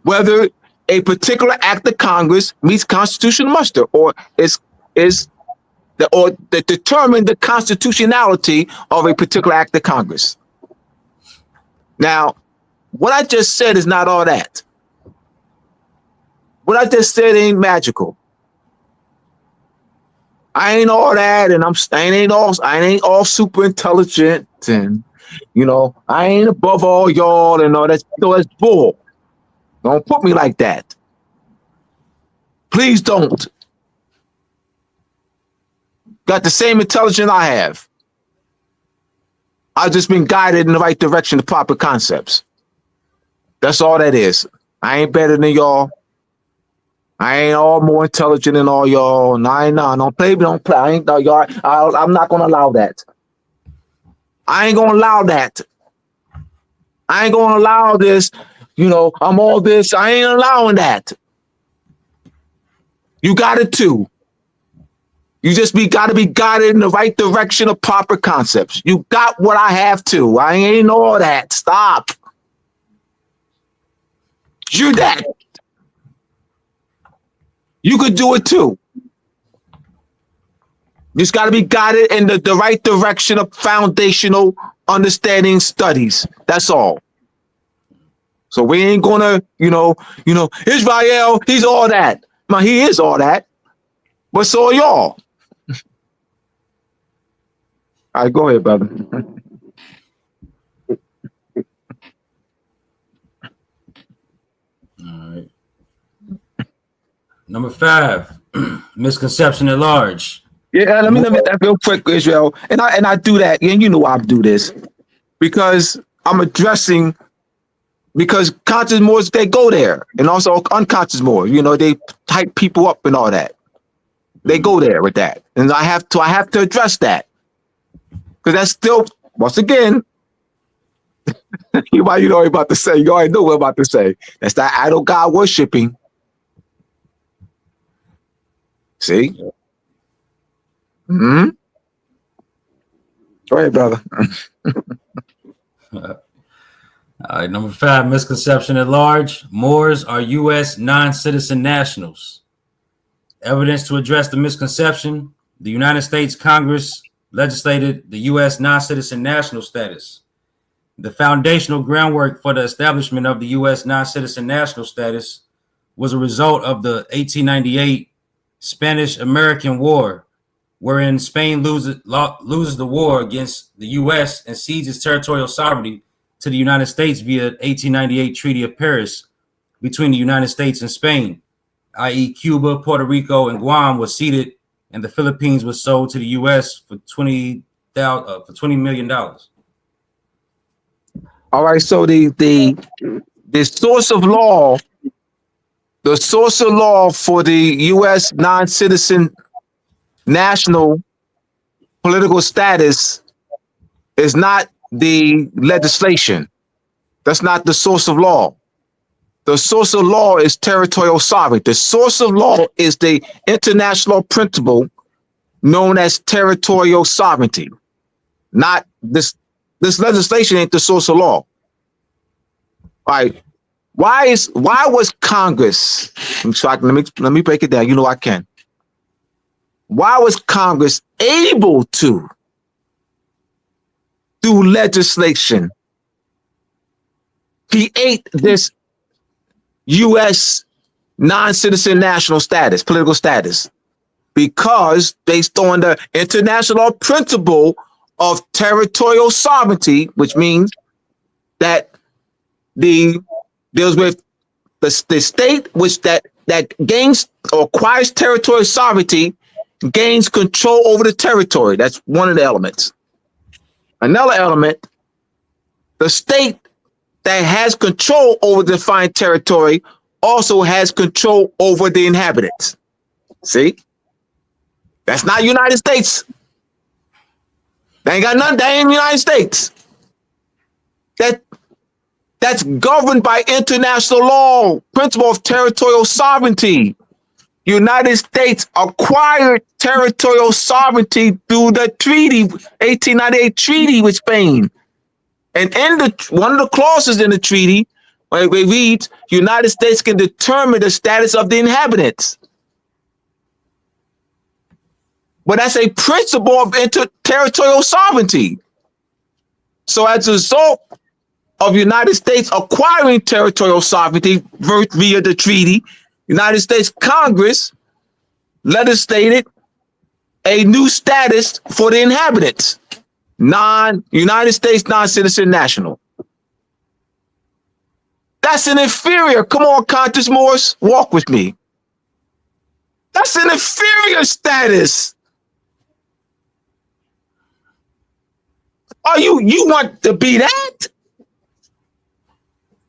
whether a particular act of Congress meets constitutional muster, or determine the constitutionality of a particular act of Congress. Now, what I just said is not all that. What I just said ain't magical. I ain't all that, and I ain't all super intelligent, and I ain't above all y'all and all that. That's bull. Don't put me like that. Please don't. Got the same intelligence I have. I've just been guided in the right direction to proper concepts. That's all that is. I ain't better than y'all. I ain't all more intelligent than all y'all. Don't play. I ain't y'all. I'm not gonna allow that. I ain't gonna allow that. I ain't gonna allow this. I'm all this. I ain't allowing that. You got it too. You just gotta be guided in the right direction of proper concepts. You got what I have too. I ain't all that. Stop. You're that. You could do it too. You just got to be guided in the right direction of foundational understanding studies. That's all. So we ain't gonna, Israel, he's all that. Now, he is all that. But so are y'all. All right, go ahead, brother. All right. Number 5, misconception at large. Yeah, let me that real quick, Israel. And I do that, and you know why I do this. Because I'm addressing, because conscious Moors, they go there. And also unconscious Moors, they hype people up and all that. They go there with that. And I have to address that. Because that's still, once again, you already know what I'm about to say. You already know what I'm about to say. That's that idol God worshiping. See? Hmm. Go ahead, brother. All right, number 5, misconception at large. Moors are U.S. non-citizen nationals. Evidence to address the misconception: the United States Congress legislated the U.S. non-citizen national status. The foundational groundwork for the establishment of the U.S. non-citizen national status was a result of the 1898 Spanish-American War, wherein Spain loses the war against the U.S. and cedes its territorial sovereignty to the United States via 1898 Treaty of Paris between the United States and Spain, i.e. Cuba, Puerto Rico, and Guam was ceded, and the Philippines was sold to the U.S. for $20 million. All right, so the source of law, for the U.S. non-citizen national political status is not the legislation. That's not the source of law. The source of law is territorial sovereignty. The source of law is the international principle known as territorial sovereignty. Not this legislation ain't the source of law. All right. Why was Congress? Let me break it down. You know I can. Why was Congress able to do legislation create this U.S. non-citizen national status, political status? Because based on the international principle of territorial sovereignty, which means that deals with the state which that gains or acquires territorial sovereignty gains control over the territory. That's one of the elements. Another element, the state that has control over the defined territory also has control over the inhabitants. See? That's not United States. They ain't got nothing. That ain't United States. That's governed by international law, principle of territorial sovereignty. United States acquired territorial sovereignty through the treaty, 1898 treaty with Spain. And in one of the clauses in the treaty, where it reads, United States can determine the status of the inhabitants. But that's a principle of territorial sovereignty. So as a result of United States acquiring territorial sovereignty via the treaty, United States Congress legislated a new status for the inhabitants, United States non-citizen national. That's an inferior. Come on, Conscious Morris, walk with me. That's an inferior status. Oh, you want to be that?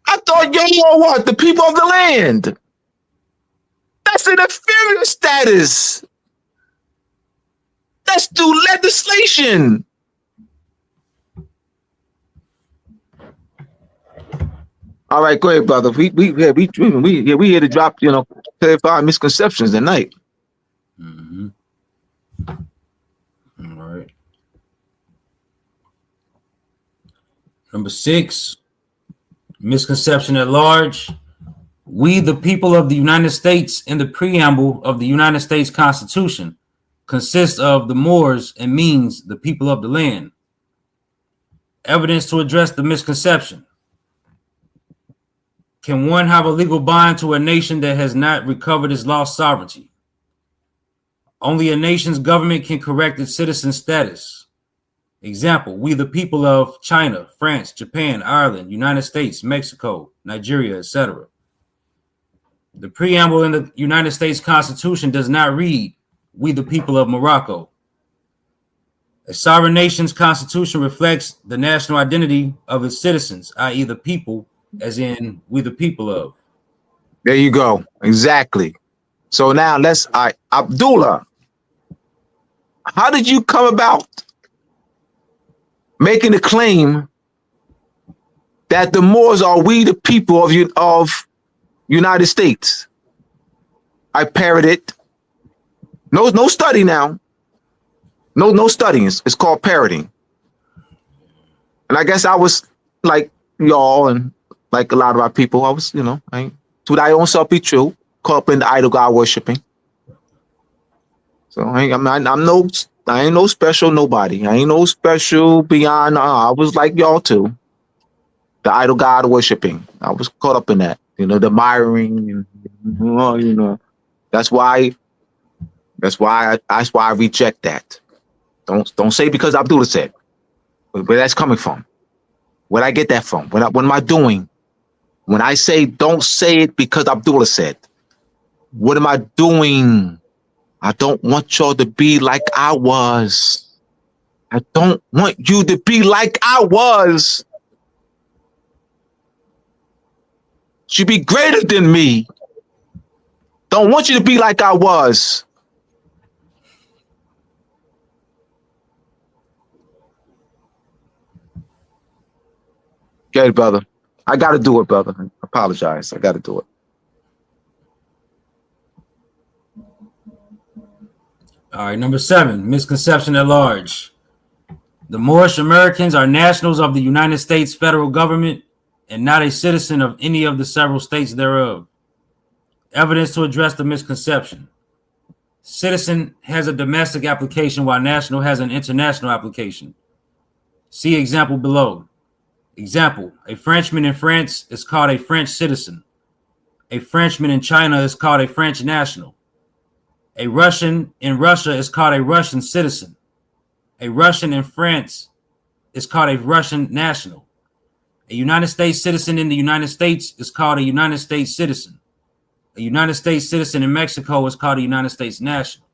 I thought y'all what? The people of the land. That's an inferior status. That's through legislation. All right, go ahead, brother. We here to drop, clarify misconceptions tonight. Mm-hmm. All right. Number 6, misconception at large. We, the people of the United States, in the preamble of the United States Constitution, consist of the Moors and means the people of the land. Evidence to address the misconception. Can one have a legal bond to a nation that has not recovered its lost sovereignty? Only a nation's government can correct its citizen status. Example, we the people of China, France, Japan, Ireland, United States, Mexico, Nigeria, etc. The preamble in the United States Constitution does not read, we the people of Morocco. A sovereign nation's constitution reflects the national identity of its citizens, i.e. the people, as in we the people of. There you go. Exactly. So now Abdullah, how did you come about making the claim that the Moors are we the people of United States? I parroted. No study now. No studying. It's called parroting. And I guess I was like y'all and like a lot of our people. I was, to thy own self be true. Caught up in the idol God worshiping. So I ain't no special nobody. I ain't no special beyond. I was like y'all too. The idol God worshiping. I was caught up in that. The admiring. That's why I reject that. Don't say because Abdullah said. Where that's coming from. Where I get that from? What am I doing? When I say don't say it because Abdullah said. What am I doing? I don't want y'all to be like I was. I don't want you to be like I was. You be greater than me. Don't want you to be like I was. Okay, brother. I got to do it, brother. I apologize. I got to do it. All right, number 7, misconception at large. The Moorish Americans are nationals of the United States federal government and not a citizen of any of the several states thereof. Evidence to address the misconception. Citizen has a domestic application while national has an international application. See example below. Example, a Frenchman in France is called a French citizen. A Frenchman in China is called a French national. A Russian in Russia is called a Russian citizen. A Russian in France is called a Russian national. A United States citizen in the United States is called a United States citizen. A United States citizen in Mexico is called a United States national.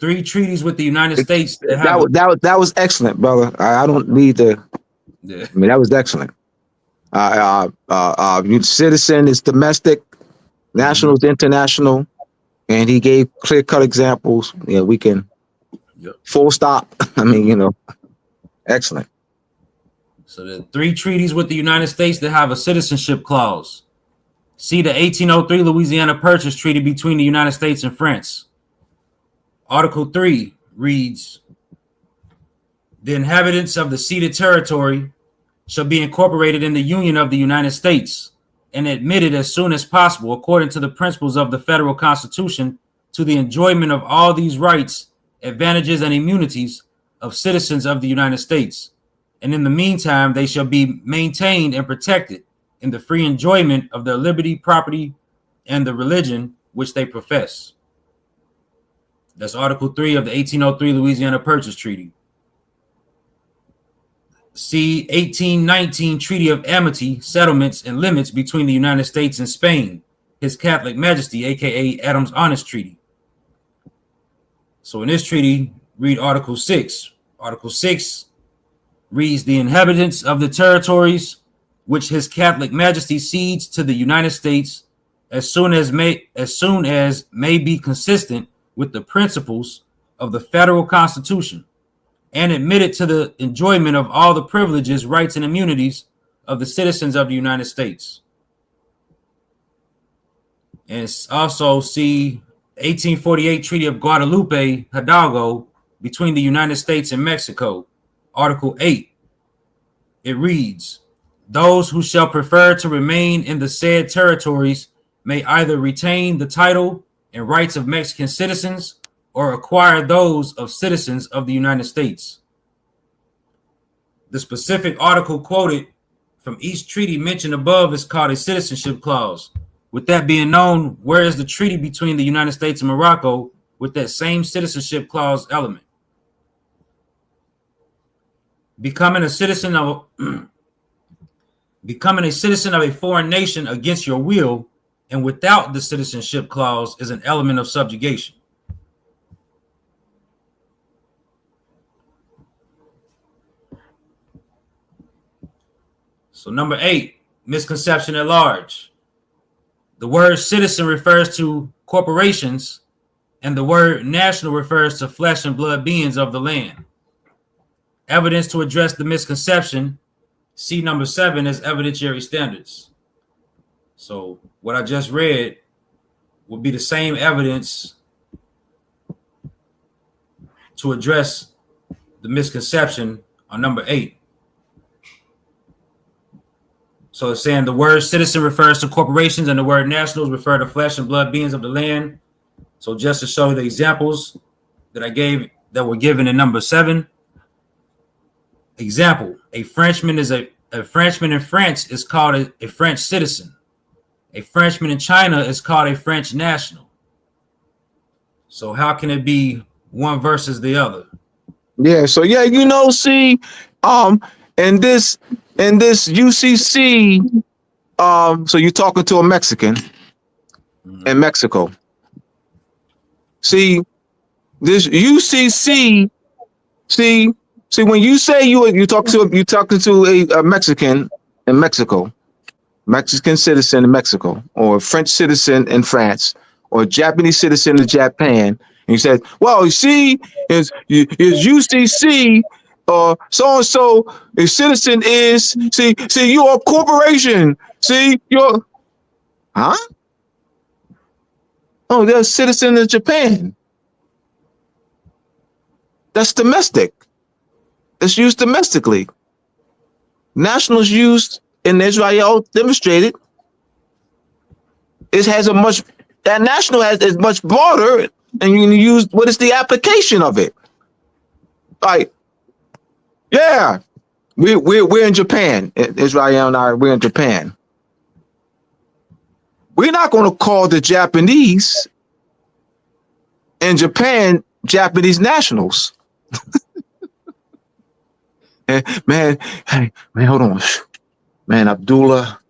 3 treaties with the United States that have that was excellent, brother. I don't need to. yeah. I mean, that was excellent. Citizen is domestic, national is international, and he gave clear-cut examples. Yeah, we can. Yep. Full stop. I mean, excellent. So the 3 treaties with the United States that have a citizenship clause. See the 1803 Louisiana Purchase Treaty between the United States and France. Article 3 reads, the inhabitants of the ceded territory shall be incorporated in the Union of the United States and admitted as soon as possible, according to the principles of the federal Constitution, to the enjoyment of all these rights, advantages, and immunities of citizens of the United States. And in the meantime, they shall be maintained and protected in the free enjoyment of their liberty, property, and the religion which they profess. That's Article 3 of the 1803 Louisiana Purchase Treaty. See 1819 Treaty of Amity, Settlements, and Limits between the United States and Spain, His Catholic Majesty, aka Adams Honest Treaty. So in this treaty, read Article 6. Article 6 reads, the inhabitants of the territories which His Catholic Majesty cedes to the United States as soon as may be consistent with the principles of the federal Constitution, and admitted to the enjoyment of all the privileges, rights, and immunities of the citizens of the United States. And also see 1848 Treaty of Guadalupe Hidalgo between the United States and Mexico. Article 8. It reads, those who shall prefer to remain in the said territories may either retain the title and rights of Mexican citizens or acquire those of citizens of the United States. The specific article quoted from each treaty mentioned above is called a citizenship clause. With that being known, where is the treaty between the United States and Morocco with that same citizenship clause element? Becoming a citizen of a foreign nation against your will and without the citizenship clause is an element of subjugation. So number 8, misconception at large. The word citizen refers to corporations, and the word national refers to flesh and blood beings of the land. Evidence to address the misconception. See number 7 as evidentiary standards. So what I just read will be the same evidence to address the misconception on number 8. So it's saying the word citizen refers to corporations and the word nationals refer to flesh and blood beings of the land. So just to show you the examples that I gave that were given in number 7. Example, a Frenchman in France is called a French citizen. A Frenchman in China is called a French national. So how can it be one versus the other? Yeah. So yeah, see, in this UCC, so you're talking to a Mexican in Mexico. See, this UCC, see when you say you're talking to a Mexican in Mexico, Mexican citizen in Mexico, or a French citizen in France, or a Japanese citizen in Japan, and you said, well, you see, is UCC or so and so a citizen is see you're a corporation. See, you're Oh, they're a citizen in Japan. That's domestic. That's used domestically. nationals used in Israel demonstrated it has a much that national is much broader, and you use what is the application of it? Like, yeah, we're in Japan. Israel and I, we're in Japan. We're not going to call the Japanese in Japan Japanese nationals. Man, hey, man, hold on. Man, Abdullah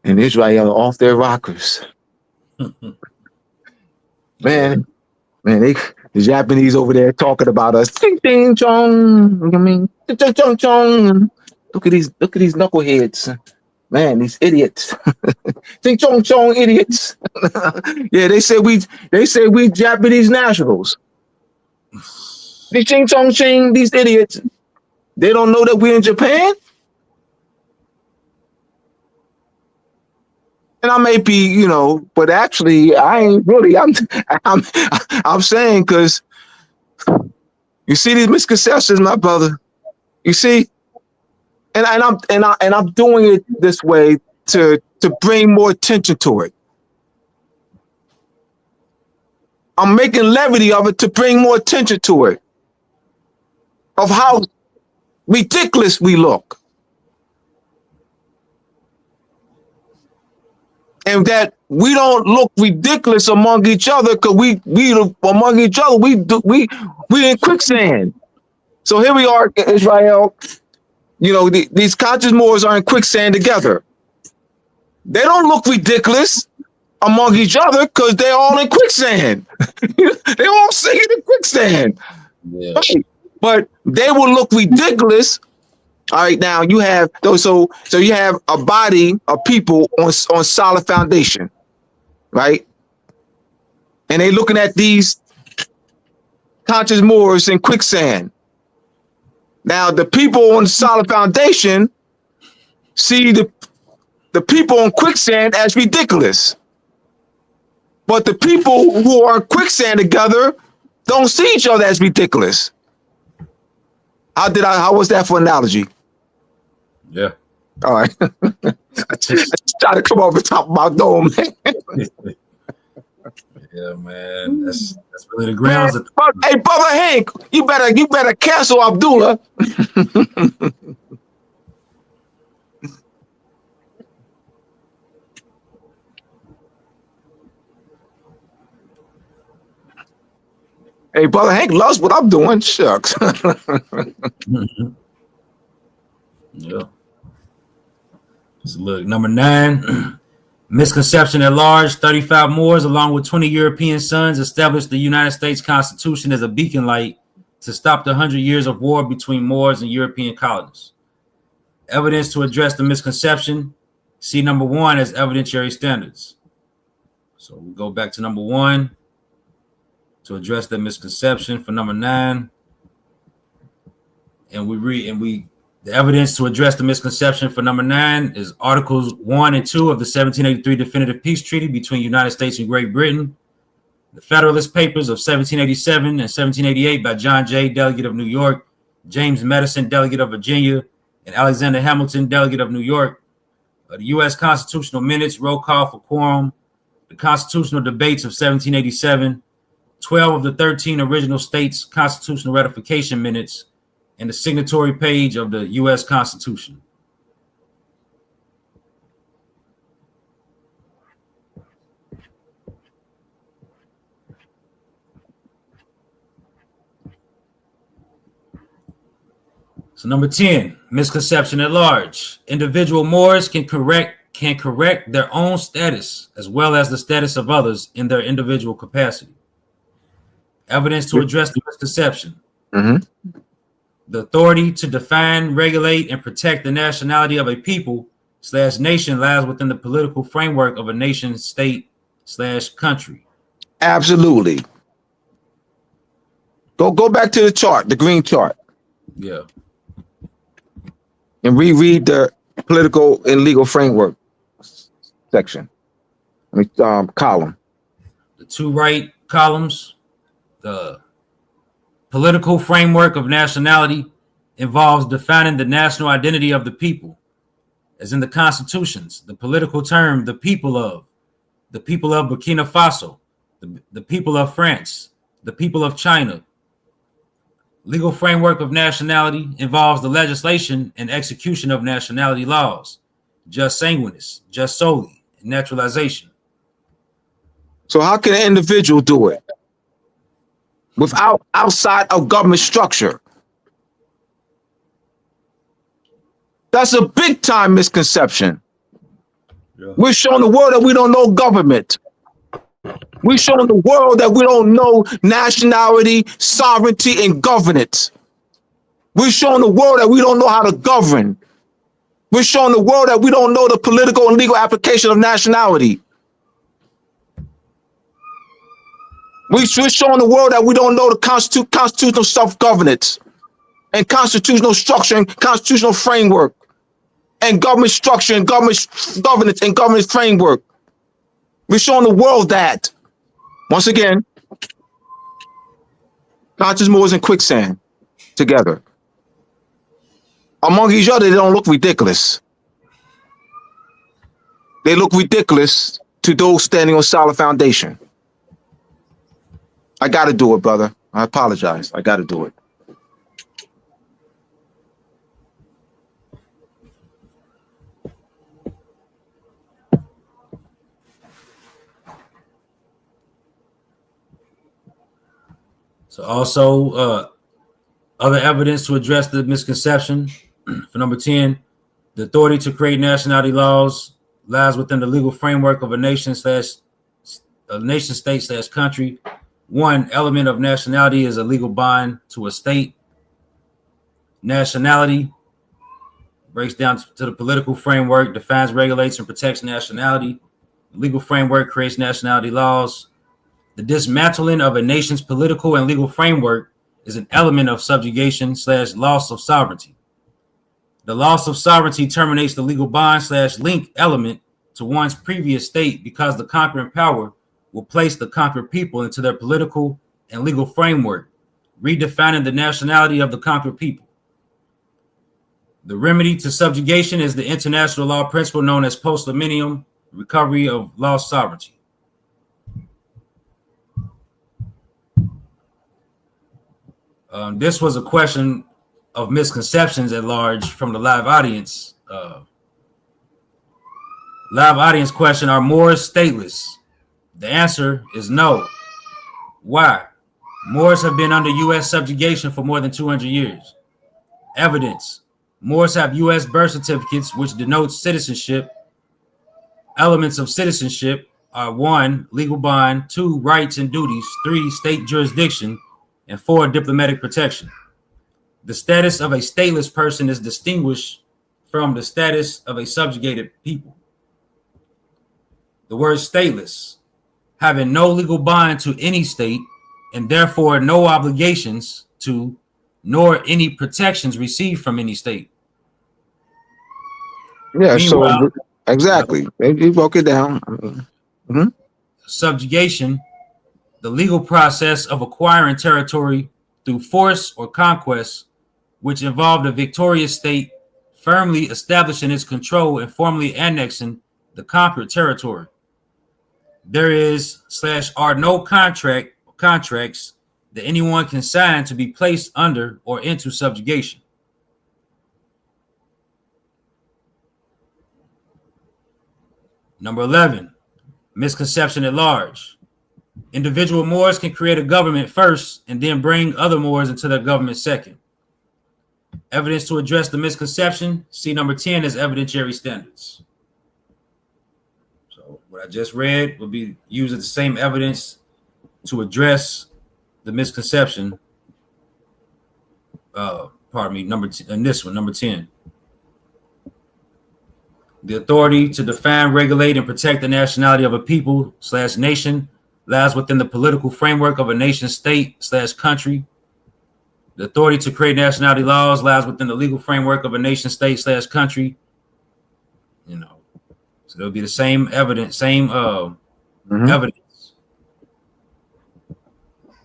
and Israel are off their rockers. Man, the Japanese over there talking about us. Ding, ding, chong. I mean, chong, chong, chong. Look at these knuckleheads. Man, these idiots. Ding, chong, chong, idiots. Yeah, they say we Japanese nationals. These ching, chong, ching, these idiots. They don't know that we're in Japan? And I may be, but actually I ain't really. I'm saying, because you see these misconceptions, my brother. You see, and I'm doing it this way to bring more attention to it. I'm making levity of it to bring more attention to it, of how ridiculous we look. And that we don't look ridiculous among each other, because we among each other we in quicksand. So here we are, Israel. These conscious Moors are in quicksand together. They don't look ridiculous among each other because they're all in quicksand. They're all singing in quicksand. Yeah. Right. But they will look ridiculous. All right, now you have so you have a body of people on solid foundation, right? And they looking at these conscious Moors in quicksand. Now the people on solid foundation see the people on quicksand as ridiculous, but the people who are in quicksand together don't see each other as ridiculous. How was that for analogy? Yeah. All right. I just try to come off the top of my dome, man. Yeah, man. That's really the grounds. Hey, brother Hank, you better cancel Abdullah. Hey, brother Hank loves what I'm doing. Shucks. Yeah. So look, number 9, misconception at large. 35 Moors, along with 20 European sons, established the United States Constitution as a beacon light to stop the 100 years of war between Moors and European colonists. Evidence to address the misconception. See number 1 as evidentiary standards. So we go back to number 1 to address the misconception for number 9. And the evidence to address the misconception for number 9 is Articles 1 and 2 of the 1783 Definitive Peace Treaty between the United States and Great Britain, the Federalist Papers of 1787 and 1788 by John Jay, delegate of New York, James Madison, delegate of Virginia, and Alexander Hamilton, delegate of New York, the U.S. Constitutional Minutes, roll call for quorum, the Constitutional Debates of 1787, 12 of the 13 original states' constitutional ratification minutes, and the signatory page of the U.S. Constitution. So number 10, misconception at large. Individual Moors can correct their own status as well as the status of others in their individual capacity. Evidence to address the misconception. Mm-hmm. The authority to define, regulate, and protect the nationality of a people/nation lies within the political framework of a nation, state/country. Absolutely. Go back to the chart, the green chart. Yeah. And reread the political and legal framework section. Column. The 2 right columns, the political framework of nationality involves defining the national identity of the people, as in the constitutions, the political term, the people of Burkina Faso, the people of France, the people of China. Legal framework of nationality involves the legislation and execution of nationality laws, jus sanguinis, jus soli, and naturalization. So how can an individual do it without outside of government structure? That's a big time misconception. Yeah. We're showing the world that we don't know government. We're showing the world that we don't know nationality, sovereignty, and governance. We're showing the world that we don't know how to govern. We're showing the world that we don't know the political and legal application of nationality. We're showing the world that we don't know the constitutional self-governance and constitutional structure and constitutional framework and government structure and government governance and government framework. We're showing the world that, once again, conscious Moors and quicksand together. Among each other, they don't look ridiculous. They look ridiculous to those standing on solid foundation. I got to do it, brother. I apologize. I got to do it. So also other evidence to address the misconception. For number 10, the authority to create nationality laws lies within the legal framework of a nation state / country. One element of nationality is a legal bond to a state. Nationality breaks down to the political framework, defines, regulates, and protects nationality. The legal framework creates nationality laws. The dismantling of a nation's political and legal framework is an element of subjugation / loss of sovereignty. The loss of sovereignty terminates the legal bond / link element to one's previous state because the conquering power will place the conquered people into their political and legal framework, redefining the nationality of the conquered people. The remedy to subjugation is the international law principle known as post-millennium recovery of lost sovereignty. This was a question of misconceptions at large from the live audience. Live audience question: are Moors stateless? The answer is no. Why? Moors have been under U.S. subjugation for more than 200 years. Evidence: Moors have U.S. birth certificates, which denotes citizenship. Elements of citizenship are 1, legal bond, 2, rights and duties, 3, state jurisdiction, and 4, diplomatic protection. The status of a stateless person is distinguished from the status of a subjugated people. The word stateless, having no legal bond to any state and therefore no obligations to, nor any protections received from any state. Yeah, so exactly. You broke it down. Mm-hmm. Subjugation, the legal process of acquiring territory through force or conquest, which involved a victorious state firmly establishing its control and formally annexing the conquered territory. There is / are no contracts that anyone can sign to be placed under or into subjugation. Number 11, misconception at large. Individual Moors can create a government first and then bring other Moors into their government second. Evidence to address the misconception, see number 10 as evidentiary standards. So what I just read will be used as the same evidence to address the misconception. Number 10. The authority to define, regulate, and protect the nationality of a people / nation lies within the political framework of a nation state / country. The authority to create nationality laws lies within the legal framework of a nation state / country. So there'll be the same evidence, evidence.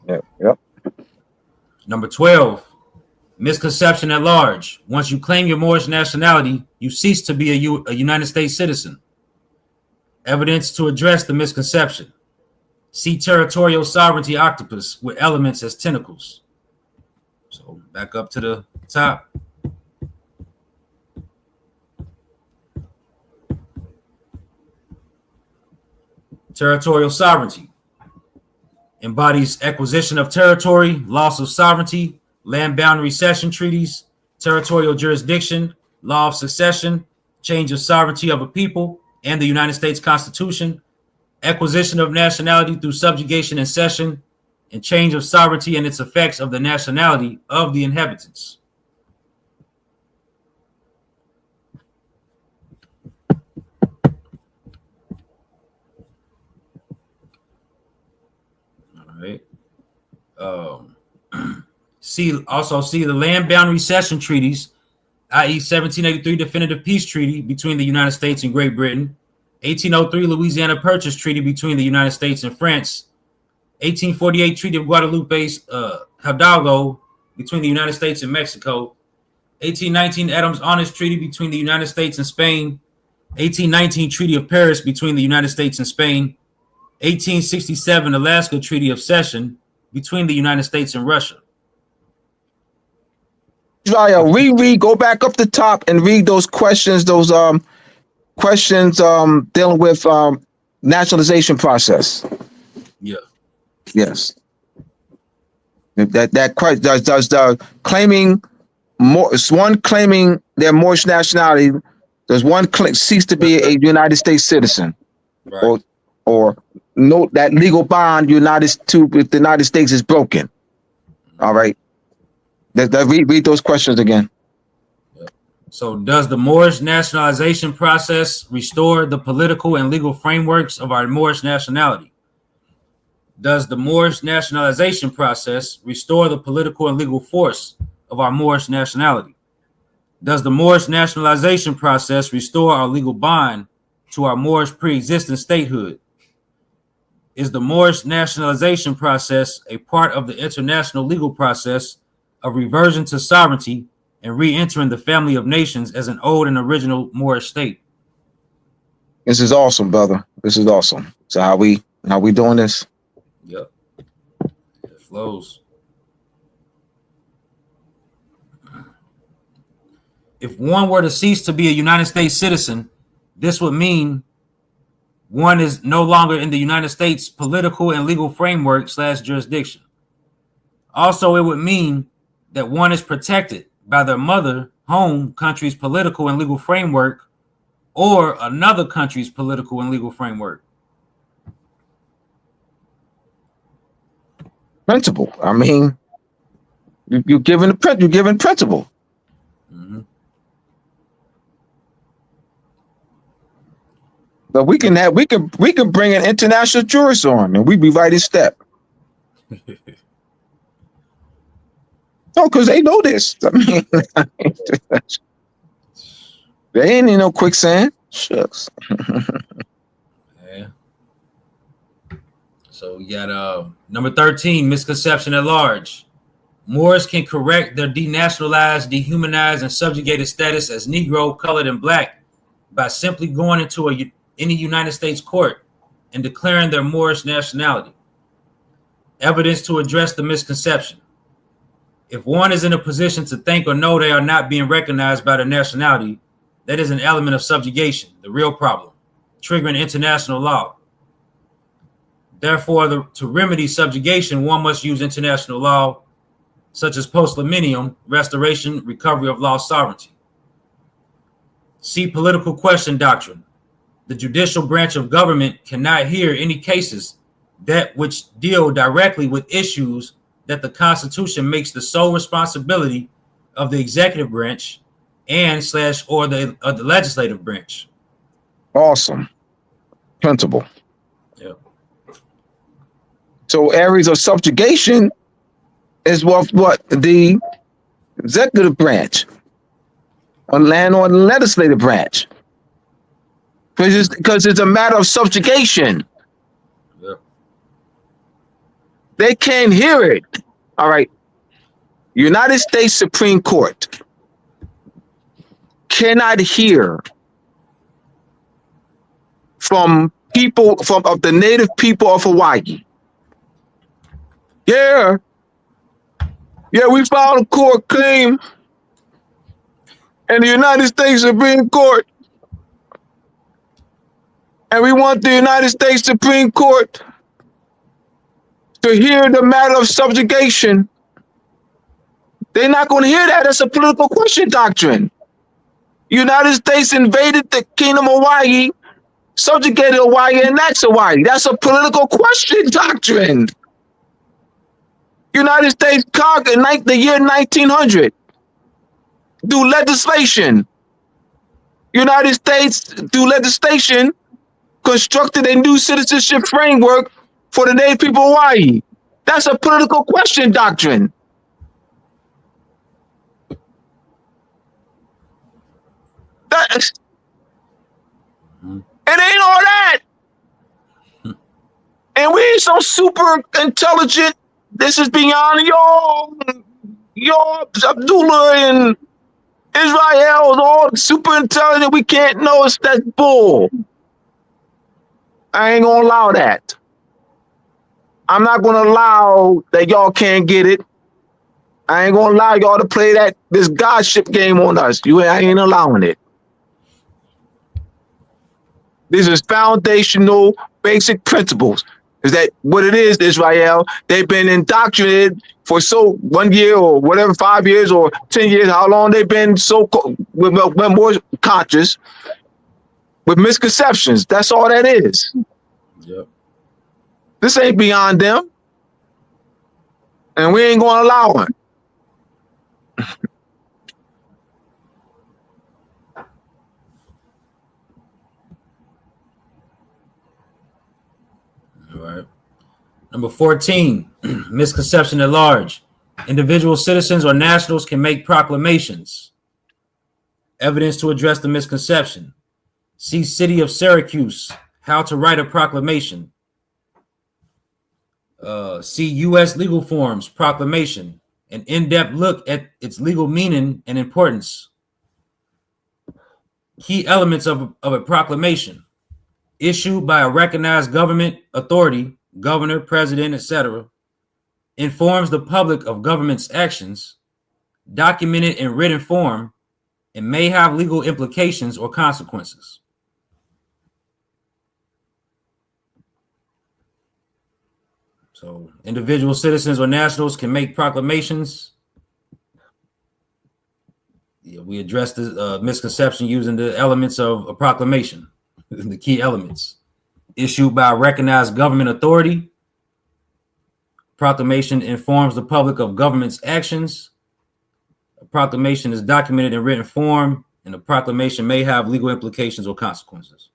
Yep. Number 12, Misconception at large. Once you claim your Moorish nationality, you cease to be a United States citizen. Evidence to address the misconception. See territorial sovereignty octopus with elements as tentacles. So back up to the top. Territorial sovereignty embodies acquisition of territory, loss of sovereignty, land boundary cession treaties, territorial jurisdiction, law of succession, change of sovereignty of a people, and the United States Constitution, acquisition of nationality through subjugation and cession, and change of sovereignty and its effects of the nationality of the inhabitants. All right. See the land boundary cession treaties, i.e. 1783 definitive peace treaty between the United States and Great Britain, 1803 Louisiana Purchase Treaty between the United States and France, 1848 Treaty of Guadalupe Hidalgo between the United States and Mexico, 1819 Adams Honest Treaty between the United States and Spain, 1819 Treaty of Paris between the United States and Spain, 1867 Alaska Treaty of Cession between the United States and Russia. Reread, go back up the top and read those questions, questions dealing with nationalization process. Yeah. Yes. That question does the claiming more one claiming their Moorish nationality, does one cease to be a United States citizen, Right. or note that legal bond with the United States is broken. All right. Read those questions again. So does the Moorish nationalization process restore the political and legal frameworks of our Moorish nationality? Does the Moorish nationalization process restore the political and legal force of our Moorish nationality? Does the Moorish nationalization process restore our legal bond to our Moorish pre-existing statehood? Is the Moorish nationalization process a part of the international legal process of reversion to sovereignty and re-entering the family of nations as an old and original Moorish state? This is awesome, brother. This is awesome. So how we doing this? Yep. It flows. If one were to cease to be a United States citizen, this would mean one is no longer in the United States political and legal framework / jurisdiction. Also, it would mean that one is protected by their mother home country's political and legal framework or another country's political and legal framework. Principle. I mean, you're given principle. Mm-hmm. But we can bring an international jurist on, and we'd be right in step. No, because they know this. I mean, they ain't in no quicksand. Shucks. Yeah. So we got number 13, misconception at large. Moors can correct their denationalized, dehumanized, and subjugated status as Negro, colored, and black by simply going into any United States court and declaring their Moorish nationality. Evidence to address the misconception. If one is in a position to think or know they are not being recognized by their nationality, that is an element of subjugation, the real problem, triggering international law. Therefore, to remedy subjugation, one must use international law, such as post-millennium restoration, recovery of lost sovereignty. See political question doctrine. The judicial branch of government cannot hear any cases that which deal directly with issues that the Constitution makes the sole responsibility of the executive branch and / or the legislative branch. Awesome. Principle. Yeah. So areas of subjugation is what the executive branch on land or the legislative branch. Because it's a matter of subjugation. Yeah. They can't hear it. All right. United States Supreme Court cannot hear from people of the native people of Hawaii. Yeah, we filed a court claim in the United States Supreme Court, and we want the United States Supreme Court to hear the matter of subjugation. They're not going to hear that. That's a political question doctrine. United States invaded the Kingdom of Hawaii, subjugated Hawaii, and annexed Hawaii. That's a political question doctrine. United States conquered the year 1900 through legislation. United States, through legislation, constructed a new citizenship framework for the native people of Hawaii. That's a political question doctrine. It ain't all that. And we ain't so super intelligent. This is beyond your Abdullah and Israel is all super intelligent. We can't know it's that bull. I ain't gonna allow that. I'm not gonna allow that y'all can't get it. I ain't gonna allow y'all to play this godship game on us. I ain't allowing it. This is foundational, basic principles. Is that what it is, Israel? They've been indoctrinated for 1 year or whatever, 5 years or 10 years, how long they've been we're more conscious with misconceptions. That's all that is. Yep. This ain't beyond them. And we ain't going to allow it. All right. Number 14, misconception at large. Individual citizens or nationals can make proclamations. Evidence to address the misconception. See City of Syracuse, How to Write a Proclamation. See U.S. Legal Forms, Proclamation, an in-depth look at its legal meaning and importance. Key elements of a proclamation. Issued by a recognized government authority, governor, president, etc., informs the public of government's actions, documented in written form, and may have legal implications or consequences. So, individual citizens or nationals can make proclamations. Yeah, we addressed the misconception using the elements of a proclamation. The key elements. Issued by a recognized government authority. Proclamation informs the public of government's actions. A proclamation is documented in written form, and the proclamation may have legal implications or consequences.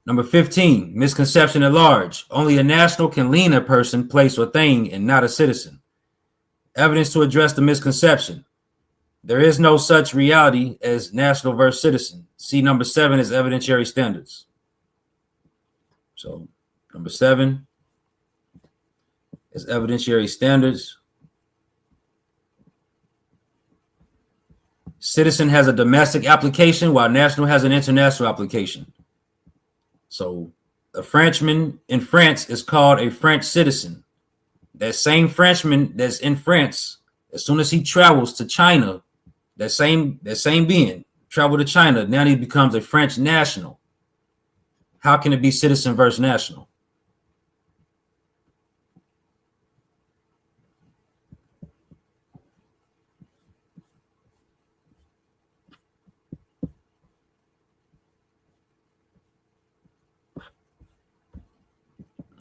Number 15, misconception at large. Only a national can lien a person, place, or thing, and not a citizen. Evidence to address the misconception. There is no such reality as national versus citizen. See number 7 as evidentiary standards. So number 7 is evidentiary standards. Citizen has a domestic application while national has an international application. So a Frenchman in France is called a French citizen. That same Frenchman that's in France, as soon as he travels to China, that same being travel to China, now he becomes a French national. How can it be citizen versus national?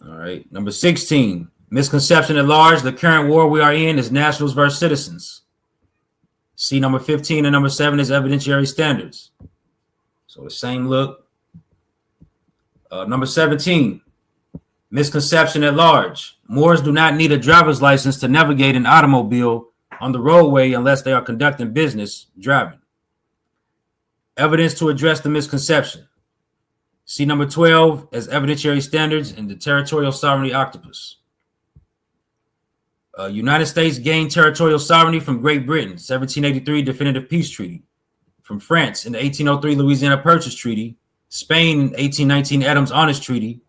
All right. Number 16, misconception at large. The current war we are in is nationals versus citizens. See number 15 and number 7 is evidentiary standards. So the same look. Number 17, misconception at large. Moors do not need a driver's license to navigate an automobile on the roadway unless they are conducting business driving. Evidence to address the misconception. See number 12 as evidentiary standards in the territorial sovereignty octopus. United States gained territorial sovereignty from Great Britain, 1783 Definitive Peace Treaty. From France in the 1803 Louisiana Purchase Treaty, Spain in 1819 Adams Honest Treaty,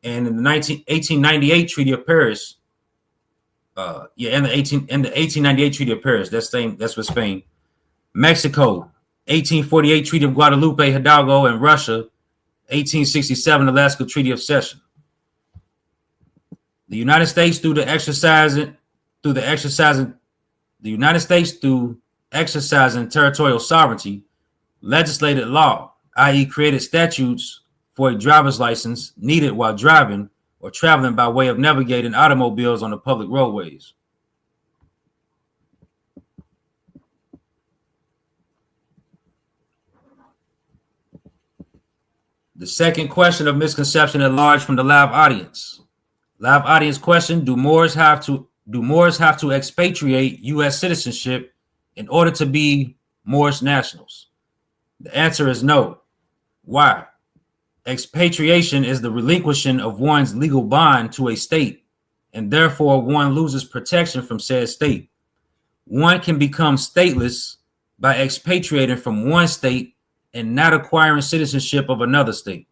and in the 1898 Treaty of Paris. And the 1898 Treaty of Paris. That's with Spain. Mexico, 1848 Treaty of Guadalupe Hidalgo and Russia, 1867 Alaska Treaty of Cession. The United States through exercising territorial sovereignty, legislated law, i.e. created statutes for a driver's license needed while driving or traveling by way of navigating automobiles on the public roadways. The second question of misconception at large from the live audience. Live audience question: Do Moors have to expatriate U.S. citizenship in order to be Moorish nationals? The answer is no. Why? Expatriation is the relinquishing of one's legal bond to a state, and therefore one loses protection from said state. One can become stateless by expatriating from one state and not acquiring citizenship of another state.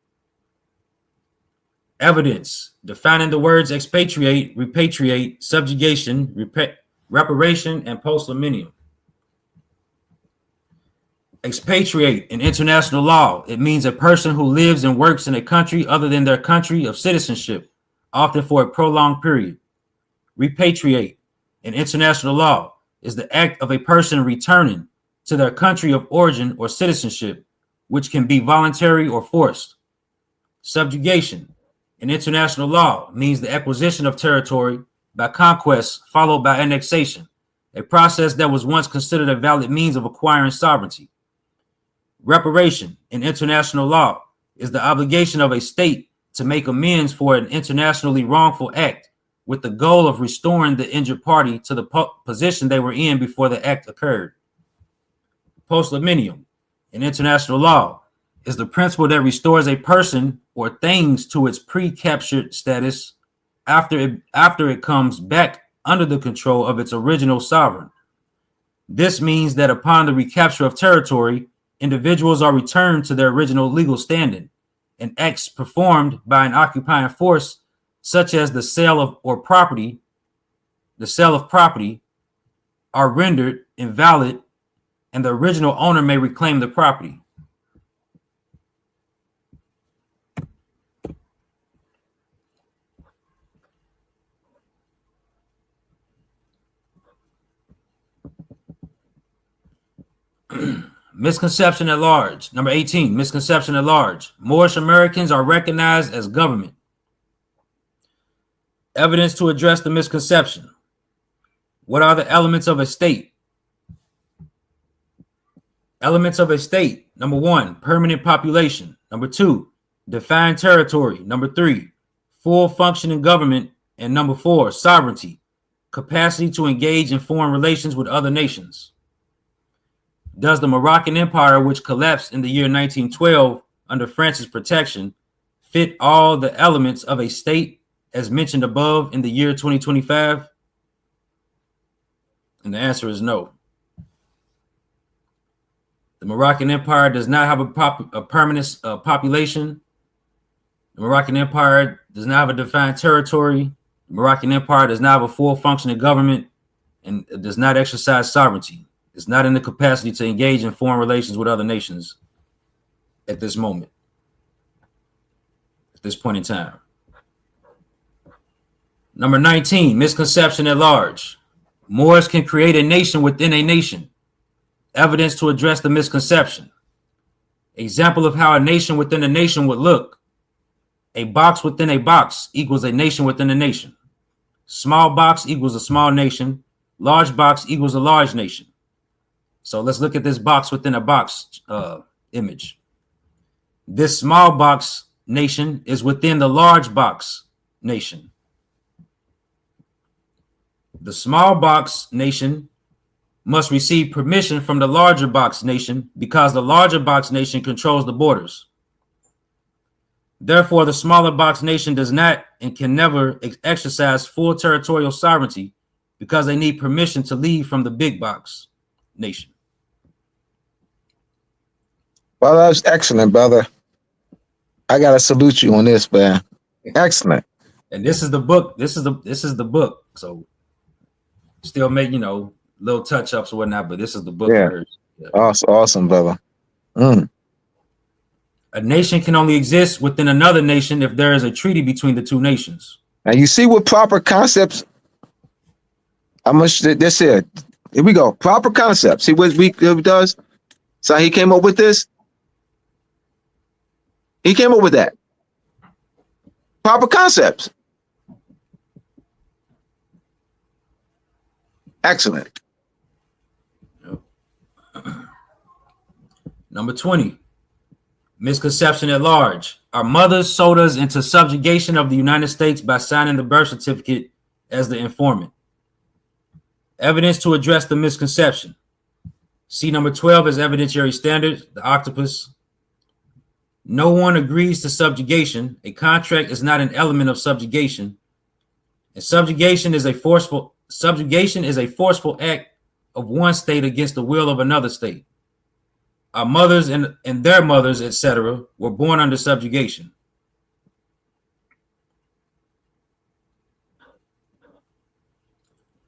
Evidence defining the words expatriate, repatriate, subjugation, reparation, and post-millennium. Expatriate in international law, it means a person who lives and works in a country other than their country of citizenship, often for a prolonged period. Repatriate in international law is the act of a person returning to their country of origin or citizenship, which can be voluntary or forced. Subjugation in international law means the acquisition of territory by conquest followed by annexation, a process that was once considered a valid means of acquiring sovereignty. Reparation in international law is the obligation of a state to make amends for an internationally wrongful act with the goal of restoring the injured party to the position they were in before the act occurred. Post-millennium in international law is the principle that restores a person or things to its pre-captured status after it comes back under the control of its original sovereign. This means that upon the recapture of territory, individuals are returned to their original legal standing, and acts performed by an occupying force, such as the sale of property, are rendered invalid, and the original owner may reclaim the property. Misconception at large. Number 18, misconception at large. Moorish Americans are recognized as government. Evidence to address the misconception. What are the elements of a state? Elements of a state. Number 1, permanent population. Number 2, defined territory. Number 3, full functioning government. And number 4, sovereignty, capacity to engage in foreign relations with other nations. Does the Moroccan Empire, which collapsed in the year 1912 under France's protection, fit all the elements of a state as mentioned above in the year 2025? And the answer is no. The Moroccan Empire does not have a permanent population. The Moroccan Empire does not have a defined territory. The Moroccan Empire does not have a full functioning government, and it does not exercise sovereignty. It's not in the capacity to engage in foreign relations with other nations at this moment, at this point in time. Number 19, misconception at large. Moors can create a nation within a nation. Evidence to address the misconception. Example of how a nation within a nation would look. A box within a box equals a nation within a nation. Small box equals a small nation. Large box equals a large nation. So let's look at this box within a box image. This small box nation is within the large box nation. The small box nation must receive permission from the larger box nation because the larger box nation controls the borders. Therefore, the smaller box nation does not and can never exercise full territorial sovereignty because they need permission to leave from the big box nation. Well, that's excellent, brother. I gotta salute you on this, man. Excellent. And this is the book. This is the book. So still make, little touch ups or whatnot, but this is the book. Yeah. Awesome, brother. A nation can only exist within another nation if there is a treaty between the two nations. Now you see what proper concepts. How much this here? Here we go. Proper concepts. See what it does. So he came up with this. He came up with that. Proper concepts. Excellent. Number 20. Misconception at large. Our mothers sold us into subjugation of the United States by signing the birth certificate as the informant. Evidence to address the misconception. See number 12 as evidentiary standards, the octopus. No one agrees to subjugation. A contract is not an element of subjugation. And subjugation is a forceful act of one state against the will of another state. Our mothers and their mothers, etc., were born under subjugation.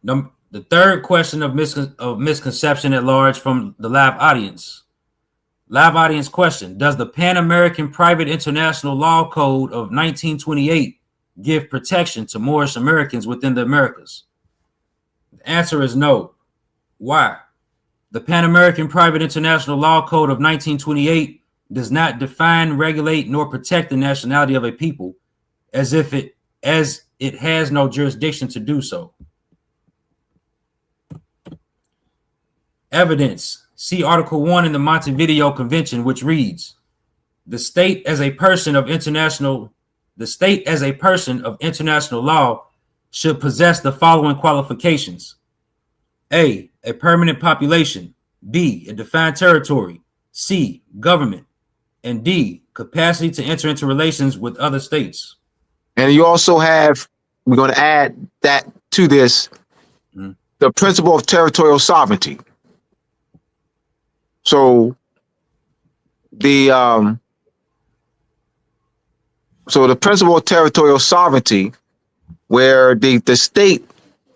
The third question of misconception at large from the live audience. Live audience question. Does the Pan-American Private International Law Code of 1928 give protection to Moorish Americans within the Americas? The answer is no. Why? The Pan-American Private International Law Code of 1928 does not define, regulate, nor protect the nationality of a people as it has no jurisdiction to do so. Evidence. See Article 1 in the Montevideo Convention, which reads, the state as a person of international law should possess the following qualifications. A permanent population. B, a defined territory. C, government. And D, capacity to enter into relations with other states. And you also have, we're going to add that to this, the principle of territorial sovereignty. So the principle of territorial sovereignty, where the state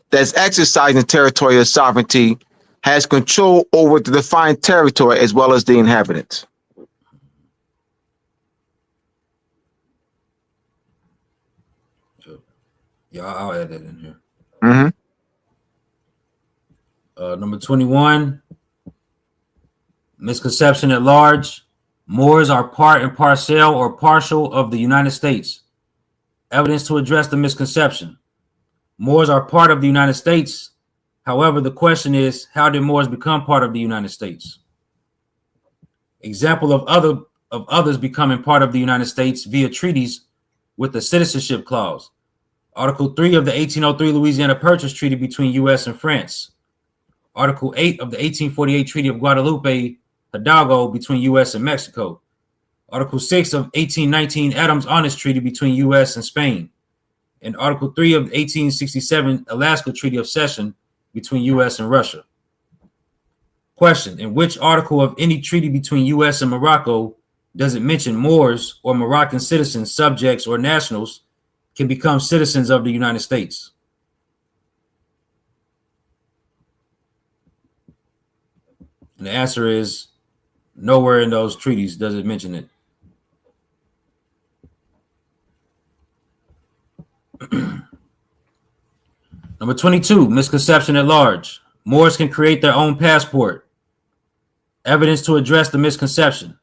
that's exercising territorial sovereignty has control over the defined territory as well as the inhabitants. Yeah, I'll add that in here. Mm-hmm. Number 21, misconception at large. Moors are part and parcel or partial of the United States. Evidence to address the misconception. Moors are part of the United States. However, the question is, how did Moors become part of the United States? Example of others becoming part of the United States via treaties with the citizenship clause. Article 3 of the 1803 Louisiana Purchase Treaty between U.S. and France. Article 8 of the 1848 Treaty of Guadalupe Hidalgo between U.S. and Mexico. Article 6 of 1819 Adams-Honest Treaty between U.S. and Spain. And Article 3 of the 1867 Alaska Treaty of Cession between U.S. and Russia. Question: in which article of any treaty between U.S. and Morocco does it mention Moors or Moroccan citizens, subjects, or nationals can become citizens of the United States? And the answer is nowhere in those treaties does it mention it. Number 22, misconception at large. Moors can create their own passport. Evidence to address the misconception.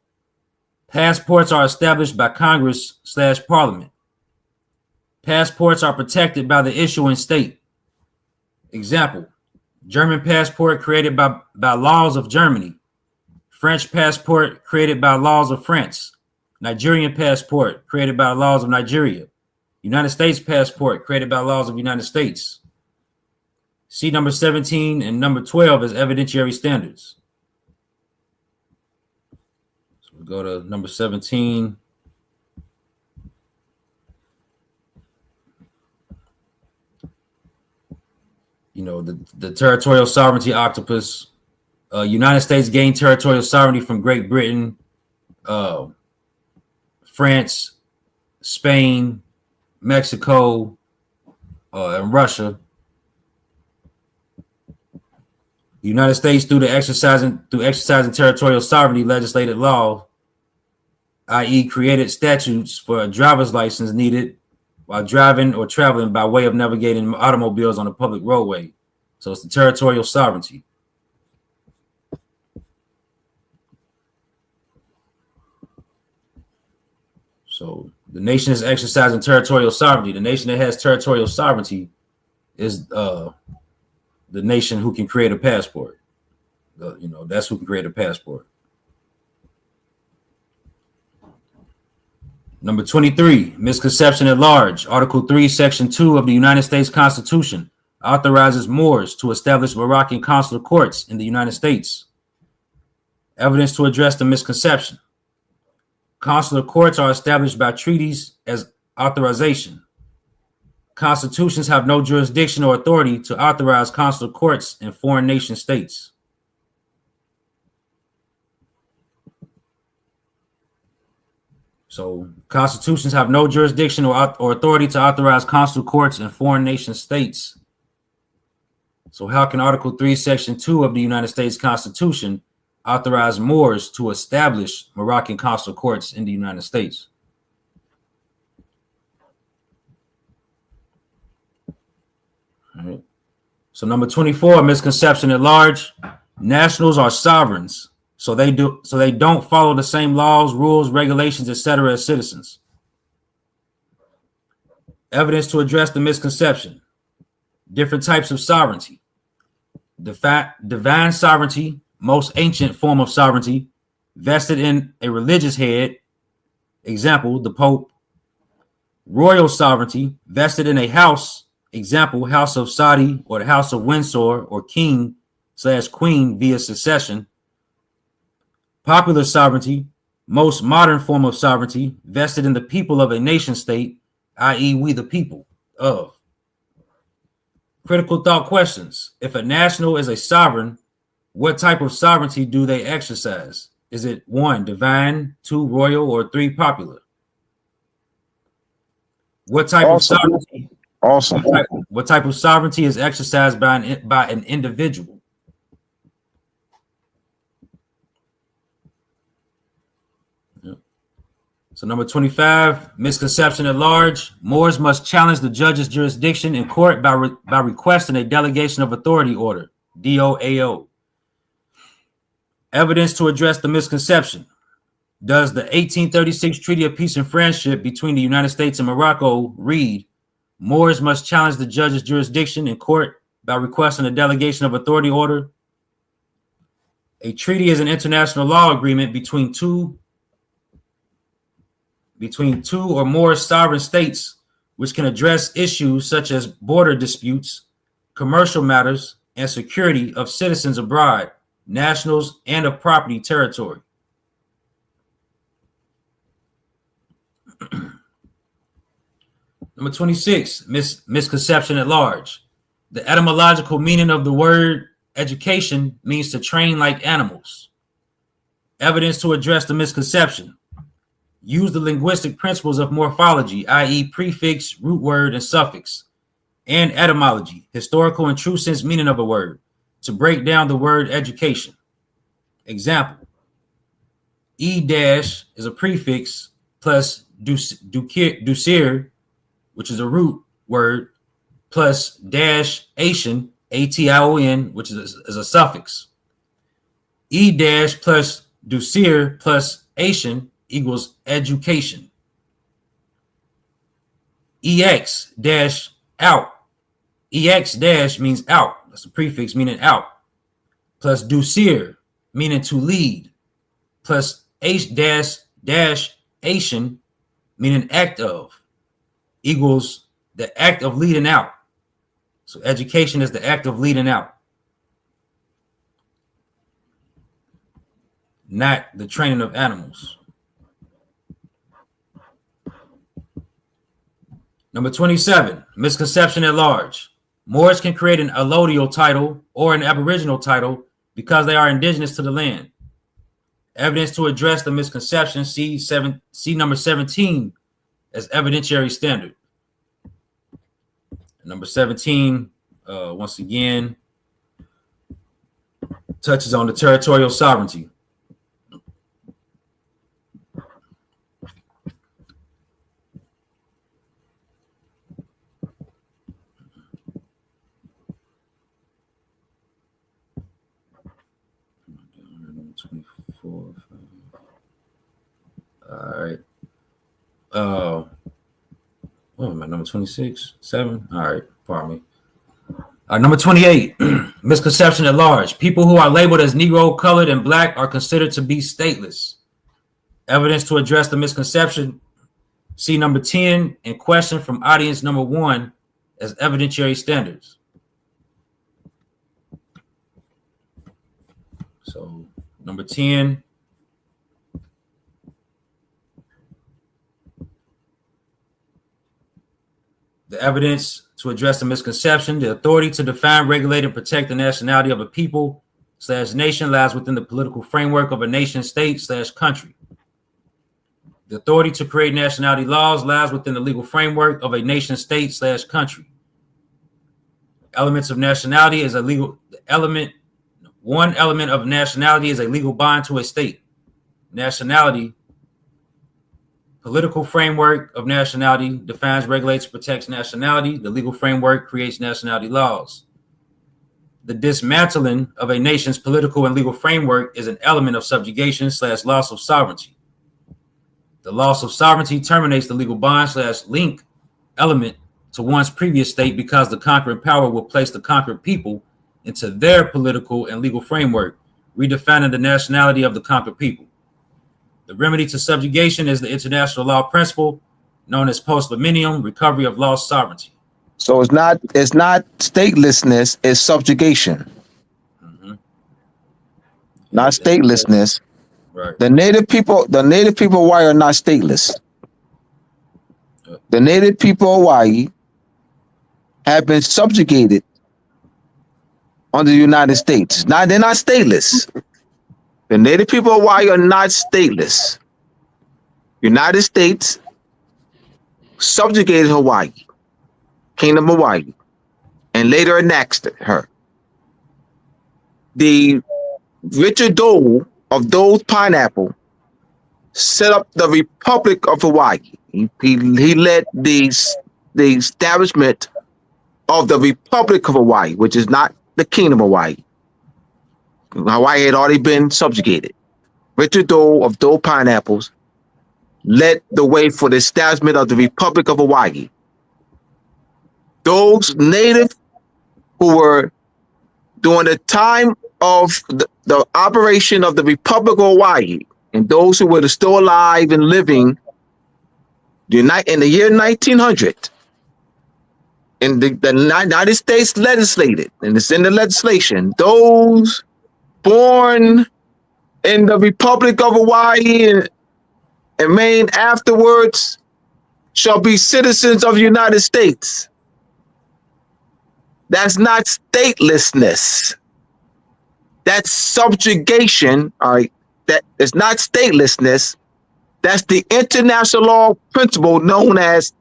Passports are established by Congress/Parliament. Passports are protected by the issuing state. Example: German passport created by laws of Germany. French passport created by laws of France. Nigerian passport created by laws of Nigeria. United States passport created by laws of United States. See number 17 and number 12 as evidentiary standards. So we go to number 17. the territorial sovereignty octopus. United States gained territorial sovereignty from Great Britain, France, Spain, Mexico, and Russia. The United States, through exercising territorial sovereignty, legislated law, i.e., created statutes for a driver's license needed while driving or traveling by way of navigating automobiles on a public roadway. So it's the territorial sovereignty. So the nation is exercising territorial sovereignty. The nation that has territorial sovereignty is the nation who can create a passport. That's who can create a passport. Number 23, misconception at large. Article 3, Section 2 of the United States Constitution authorizes Moors to establish Moroccan consular courts in the United States. Evidence to address the misconception. Consular courts are established by treaties as authorization. Constitutions have no jurisdiction or authority to authorize consular courts in foreign nation states. So constitutions have no jurisdiction or authority to authorize consular courts in foreign nation states. So how can Article 3, Section 2 of the United States Constitution authorize Moors to establish Moroccan consular courts in the United States? All right. So number 24, misconception at large. Nationals are sovereigns. So they don't follow the same laws, rules, regulations, etc. as citizens. Evidence to address the misconception. Different types of sovereignty. Divine sovereignty, most ancient form of sovereignty, vested in a religious head, example, the Pope. Royal sovereignty, vested in a house, example, House of Saudi or the House of Windsor or king/queen via succession. Popular sovereignty, most modern form of sovereignty, vested in the people of a nation state, i.e., we the people of. Critical thought questions. If a national is a sovereign, what type of sovereignty do they exercise? Is it 1, divine, 2, royal, or 3, popular? What type of sovereignty? Awesome. What type of sovereignty is exercised by an individual? So number 25, misconception at large. Moors must challenge the judge's jurisdiction in court by requesting a delegation of authority order, DOAO. Evidence to address the misconception. Does the 1836 Treaty of Peace and Friendship between the United States and Morocco read, Moors must challenge the judge's jurisdiction in court by requesting a delegation of authority order? A treaty is an international law agreement between two or more sovereign states, which can address issues such as border disputes, commercial matters, and security of citizens abroad, nationals, and of property territory. Number 26, misconception at large. The etymological meaning of the word education means to train like animals. Evidence to address the misconception. Use the linguistic principles of morphology, i.e. prefix, root word, and suffix, and etymology, historical and true sense meaning of a word, to break down the word education. Example, E- is a prefix plus ducere, which is a root word, plus dash ation, ation, which is a suffix. E- plus ducere plus ation equals education. Ex-out. Ex- means out. That's a prefix meaning out. Plus ducere, meaning to lead. Plus H-ation, meaning act of, equals the act of leading out. So education is the act of leading out, not the training of animals. Number 27, misconception at large. Moors can create an allodial title or an aboriginal title because they are indigenous to the land. Evidence to address the misconception, see number 17 as evidentiary standard. Number 17, once again, touches on the territorial sovereignty. All right. What am I? Number 26, 7. All right. Pardon me. Number 28, misconception at large. People who are labeled as Negro, colored, and black are considered to be stateless. Evidence to address the misconception. See number 10 and question from audience number 1 as evidentiary standards. So number 10. The evidence to address the misconception, the authority to define, regulate, and protect the nationality of a people / nation lies within the political framework of a nation, state / country. The authority to create nationality laws lies within the legal framework of a nation, state / country. Elements of nationality is a legal element. One element of nationality is a legal bond to a state. Nationality. Political framework of nationality defines, regulates, protects nationality. The legal framework creates nationality laws. The dismantling of a nation's political and legal framework is an element of subjugation / loss of sovereignty. The loss of sovereignty terminates the legal bond / link element to one's previous state because the conquering power will place the conquered people into their political and legal framework, redefining the nationality of the conquered people. The remedy to subjugation is the international law principle known as post-millennium recovery of lost sovereignty. So it's not statelessness, it's subjugation. Mm-hmm. Not statelessness. Right. The native people of Hawaii are not stateless. The native people of Hawaii have been subjugated under the United States. Now they're not stateless. The native people of Hawaii are not stateless. United States subjugated Hawaii, Kingdom of Hawaii, and later annexed her. The Richard Dole of Dole's Pineapple set up the Republic of Hawaii. He led the establishment of the Republic of Hawaii, which is not the Kingdom of Hawaii. Hawaii had already been subjugated. Richard Dole of Dole Pineapples led the way for the establishment of the Republic of Hawaii. Those natives who were during the time of the operation of the Republic of Hawaii, and those who were still alive and living in the year 1900, in the United States legislated, and it's in the legislation, those born in the Republic of Hawaii and Maine afterwards shall be citizens of the United States. That's not statelessness. That's subjugation. All right. That is not statelessness. That's the international law principle known as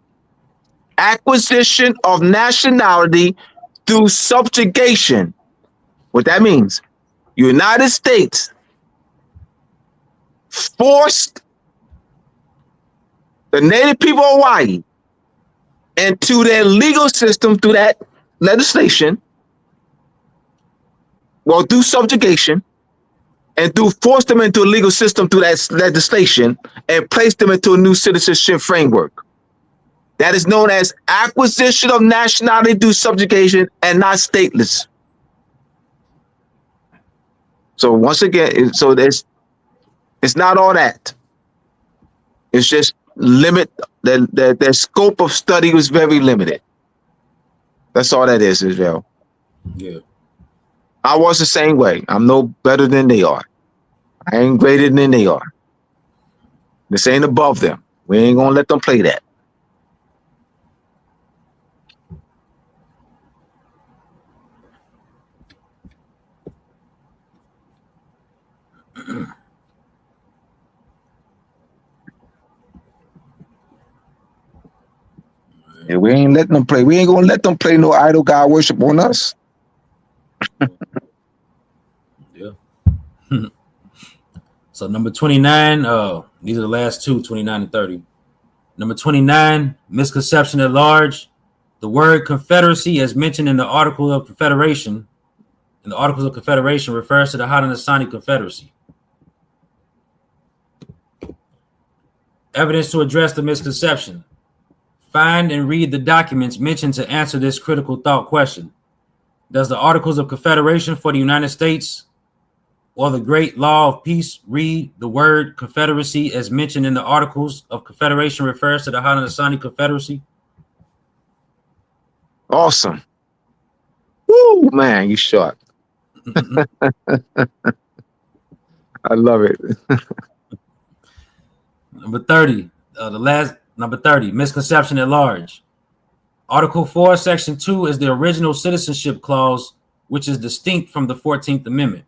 acquisition of nationality through subjugation. What that means, United States forced the native people of Hawaii into their legal system through that legislation, well, through subjugation, and forced them into a legal system through that legislation and placed them into a new citizenship framework. That is known as acquisition of nationality through subjugation and not stateless. So once again, it's not all that. It's just their scope of study was very limited. That's all that is, Israel. Yeah. I was the same way. I'm no better than they are. I ain't greater than they are. This ain't above them. We ain't gonna let them play that. Yeah, we ain't letting them play. We ain't gonna let them play no idol god worship on us. Yeah. So number 29, these are the last two, 29 and 30. Number 29, misconception at large. The word Confederacy, as mentioned in the Articles of Confederation, refers to the Haudenosaunee Confederacy. Evidence to address the misconception. Find and read the documents mentioned to answer this critical thought question. Does the Articles of Confederation for the United States or the Great Law of Peace read the word Confederacy as mentioned in the Articles of Confederation refers to the Haudenosaunee Confederacy? Awesome. Woo, man, you shot. I love it. Number 30, number 30, misconception at large. Article 4, Section 2 is the original citizenship clause, which is distinct from the 14th Amendment.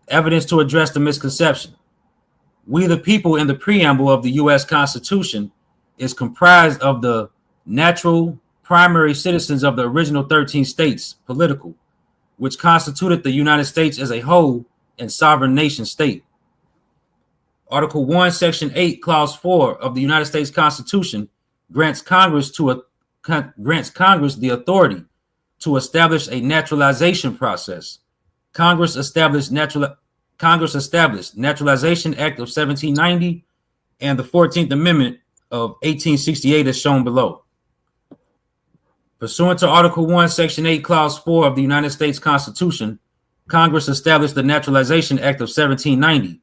Evidence to address the misconception. We the people in the preamble of the U.S. Constitution is comprised of the natural primary citizens of the original 13 states, political, which constituted the United States as a whole and sovereign nation state. Article 1, Section 8, Clause 4 of the United States Constitution grants Congress the authority to establish a naturalization process. Congress established Naturalization Act of 1790 and the 14th Amendment of 1868 as shown below. Pursuant to Article 1, Section 8, Clause 4 of the United States Constitution, Congress established the Naturalization Act of 1790,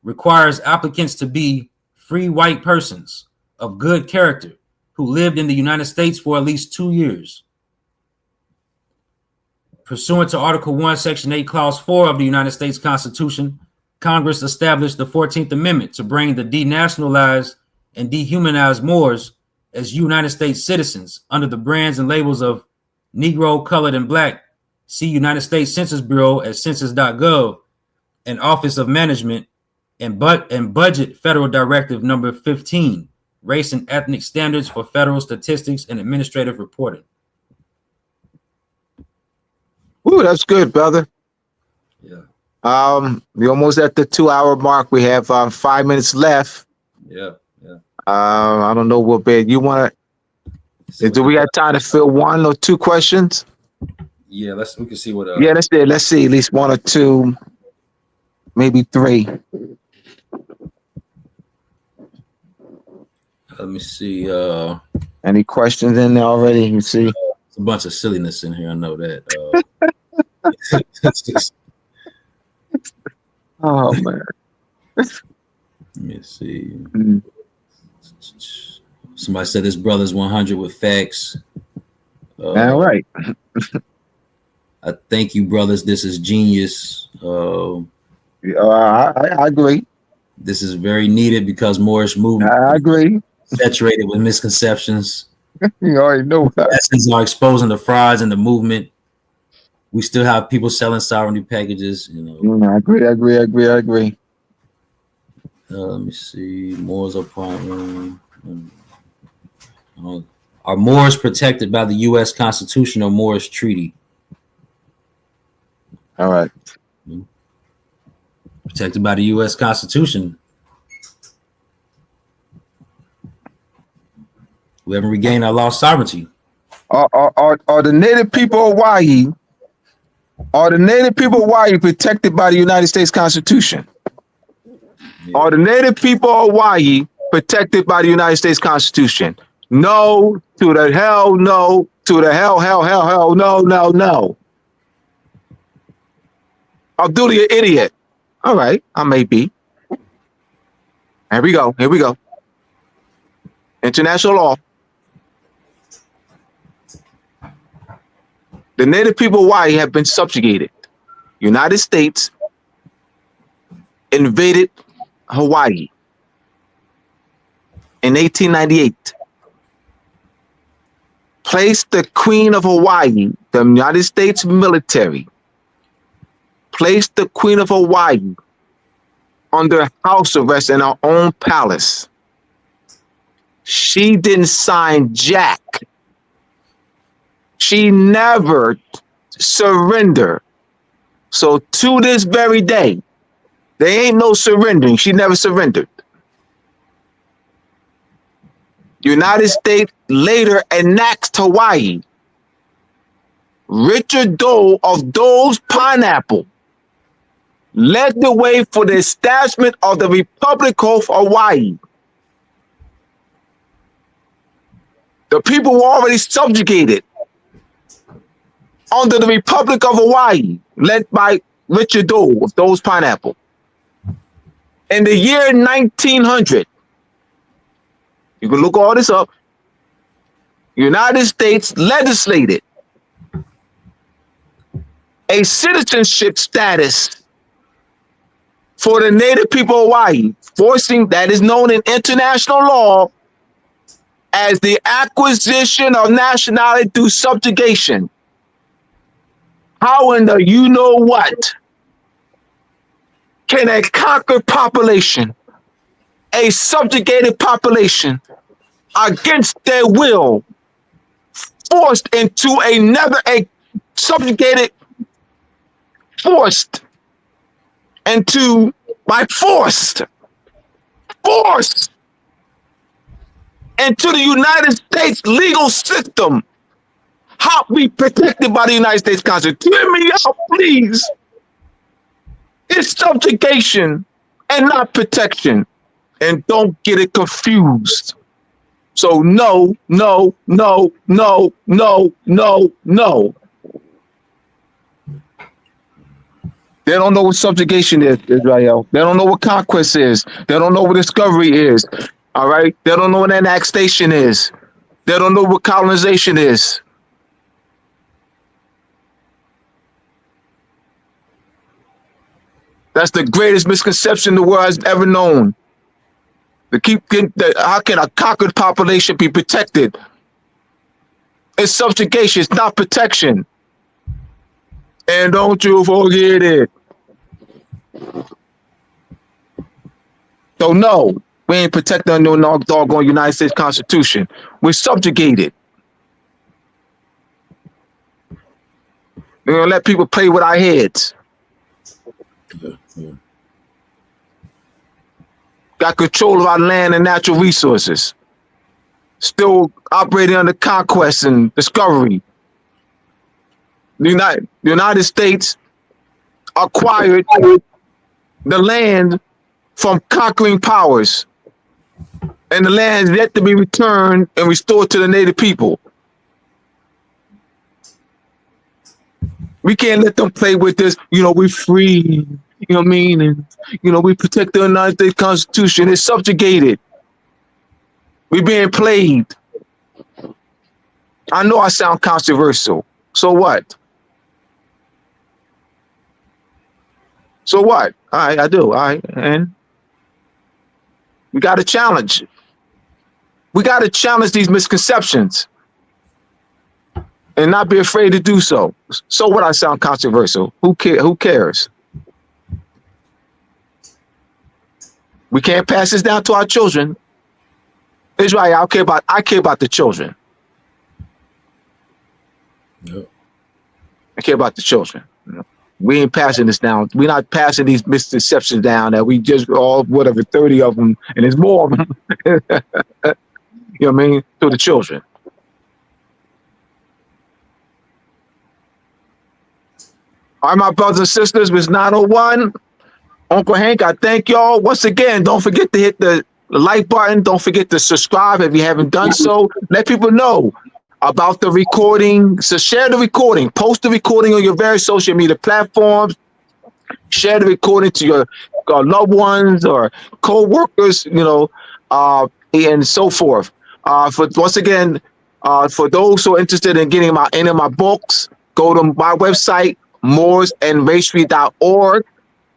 requires applicants to be free white persons of good character who lived in the United States for at least 2 years. Pursuant to Article 1, Section 8, Clause 4 of the United States Constitution, Congress established the 14th Amendment to bring the denationalized and dehumanized Moors as United States citizens under the brands and labels of Negro, Colored, and Black. See United States Census Bureau at census.gov and Office of Management and Budget Federal Directive Number 15, Race and Ethnic Standards for Federal Statistics and Administrative Reporting. Ooh, that's good, brother. Yeah. We're almost at the 2-hour mark. We have 5 minutes left. Yeah. I don't know what bed you want to. Do we have time to fill 1 or 2 questions? Yeah, we can see what. Yeah, let's see at least 1 or 2, maybe 3. Let me see. Any questions in there already? You see, There's a bunch of silliness in here. I know that. oh man. Let me see. Mm. Somebody said this brother's 100 with facts. All right. I thank you, brothers. This is genius. I agree. This is very needed because Moorish movement I agree. saturated with misconceptions. You already know that. Lessons are exposing the frauds in the movement. We still have people selling sovereignty packages. I agree. Let me see. Moors are prime. Are Moors protected by the U.S. Constitution or Moorish Treaty? All right. Protected by the U.S. Constitution. We haven't regained our lost sovereignty. Are the native people of Hawaii? Are the native people of Hawaii protected by the United States Constitution? Yeah. Are the native people of Hawaii protected by the United States Constitution? No, to the hell, no, to the hell, no. Abdullah, you idiot. All right, I may be. Here we go. International law. The native people of Hawaii have been subjugated. United States invaded Hawaii in 1898. Placed the Queen of Hawaii, the United States military, placed the Queen of Hawaii under house arrest in her own palace. She didn't sign jack. She never surrendered. So to this very day, there ain't no surrendering. She never surrendered. United States later annexed Hawaii. Richard Dole of Dole's Pineapple led the way for the establishment of the Republic of Hawaii. The people were already subjugated under the Republic of Hawaii, led by Richard Dole of Dole's Pineapple. In the year 1900, you can look all this up, United States legislated a citizenship status for the native people of Hawaii, forcing that is known in international law as the acquisition of nationality through subjugation. How in the you know what can a conquered population, a subjugated population, against their will, forced into a subjugated, forced into by force into the United States legal system? How we protected by the United States Constitution? Hear me out, please. It's subjugation and not protection. And don't get it confused. So no, no, no, no, no, no, no. They don't know what subjugation is, Israel. They don't know what conquest is. They don't know what discovery is. All right? They don't know what annexation is. They don't know what colonization is. That's the greatest misconception the world has ever known. How can a conquered population be protected? It's subjugation. It's not protection. And don't you forget it. So no, we ain't protecting no doggone United States Constitution. We're subjugated. We're gonna let people play with our heads. Got control of our land and natural resources. Still operating under conquest and discovery. The United States acquired the land from conquering powers, and the land is yet to be returned and restored to the native people. We can't let them play with this, we're free, you know what I mean? And, we protect the United States Constitution. It's subjugated. We're being played. I know I sound controversial. So what? So what? All right, I do. All right, and we got to challenge. We got to challenge these misconceptions and not be afraid to do so. So what? I sound controversial. Who cares? We can't pass this down to our children. Israel, I care about the children. Yep. I care about the children. We ain't passing this down. We're not passing these misconceptions down that we just all, 30 of them, and there's more of them. You know what I mean? To the children. All right, my brothers and sisters, it's 9:01. Uncle Hank, I thank y'all. Once again, don't forget to hit the like button. Don't forget to subscribe if you haven't done so. Let people know about the recording. So share the recording. Post the recording on your various social media platforms. Share the recording to your loved ones or co-workers, and so forth. For those who are interested in getting any of my books, go to my website, mooresandmasonry.org.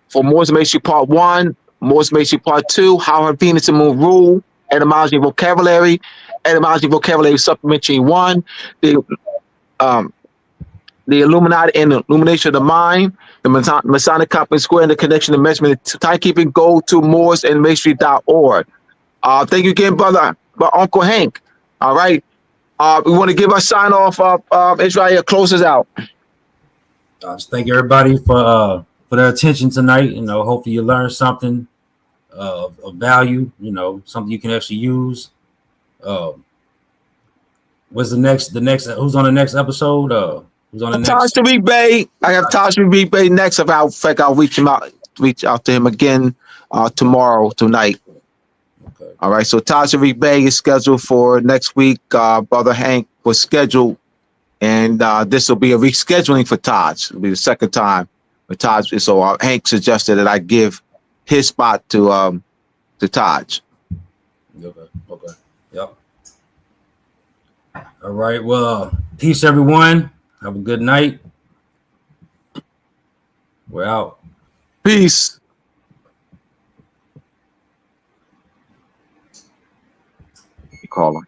For Moors and Masonry Part 1, Moors and Masonry Part 2, How Her Venus and Moon Rule, Etymology and Vocabulary, Etymology and Vocabulary Supplementary 1, the Illuminati and Illumination of the Mind, the Masonic Compass Square and the Connection of Measurement, Timekeeping. Go to mooresandmasonry.org. Thank you again, brother by Uncle Hank. All right. We want to give a sign off. Israel closes out. Just thank everybody for their attention tonight. Hopefully you learned something of value. Something you can actually use. What's the next? Who's on the next episode? Who's on the Taj next? Tariq Bey. I have Taj Tariq Bey next. I'll reach out to him again tonight. Okay. All right. So Taj Tariq Bey is scheduled for next week. Brother Hank was scheduled, and this will be a rescheduling for Taj. It'll be the second time with Taj. So Hank suggested that I give his spot to Taj. Okay. Yep. All right. Well, peace, everyone. Have a good night. We're out. Peace. Call him.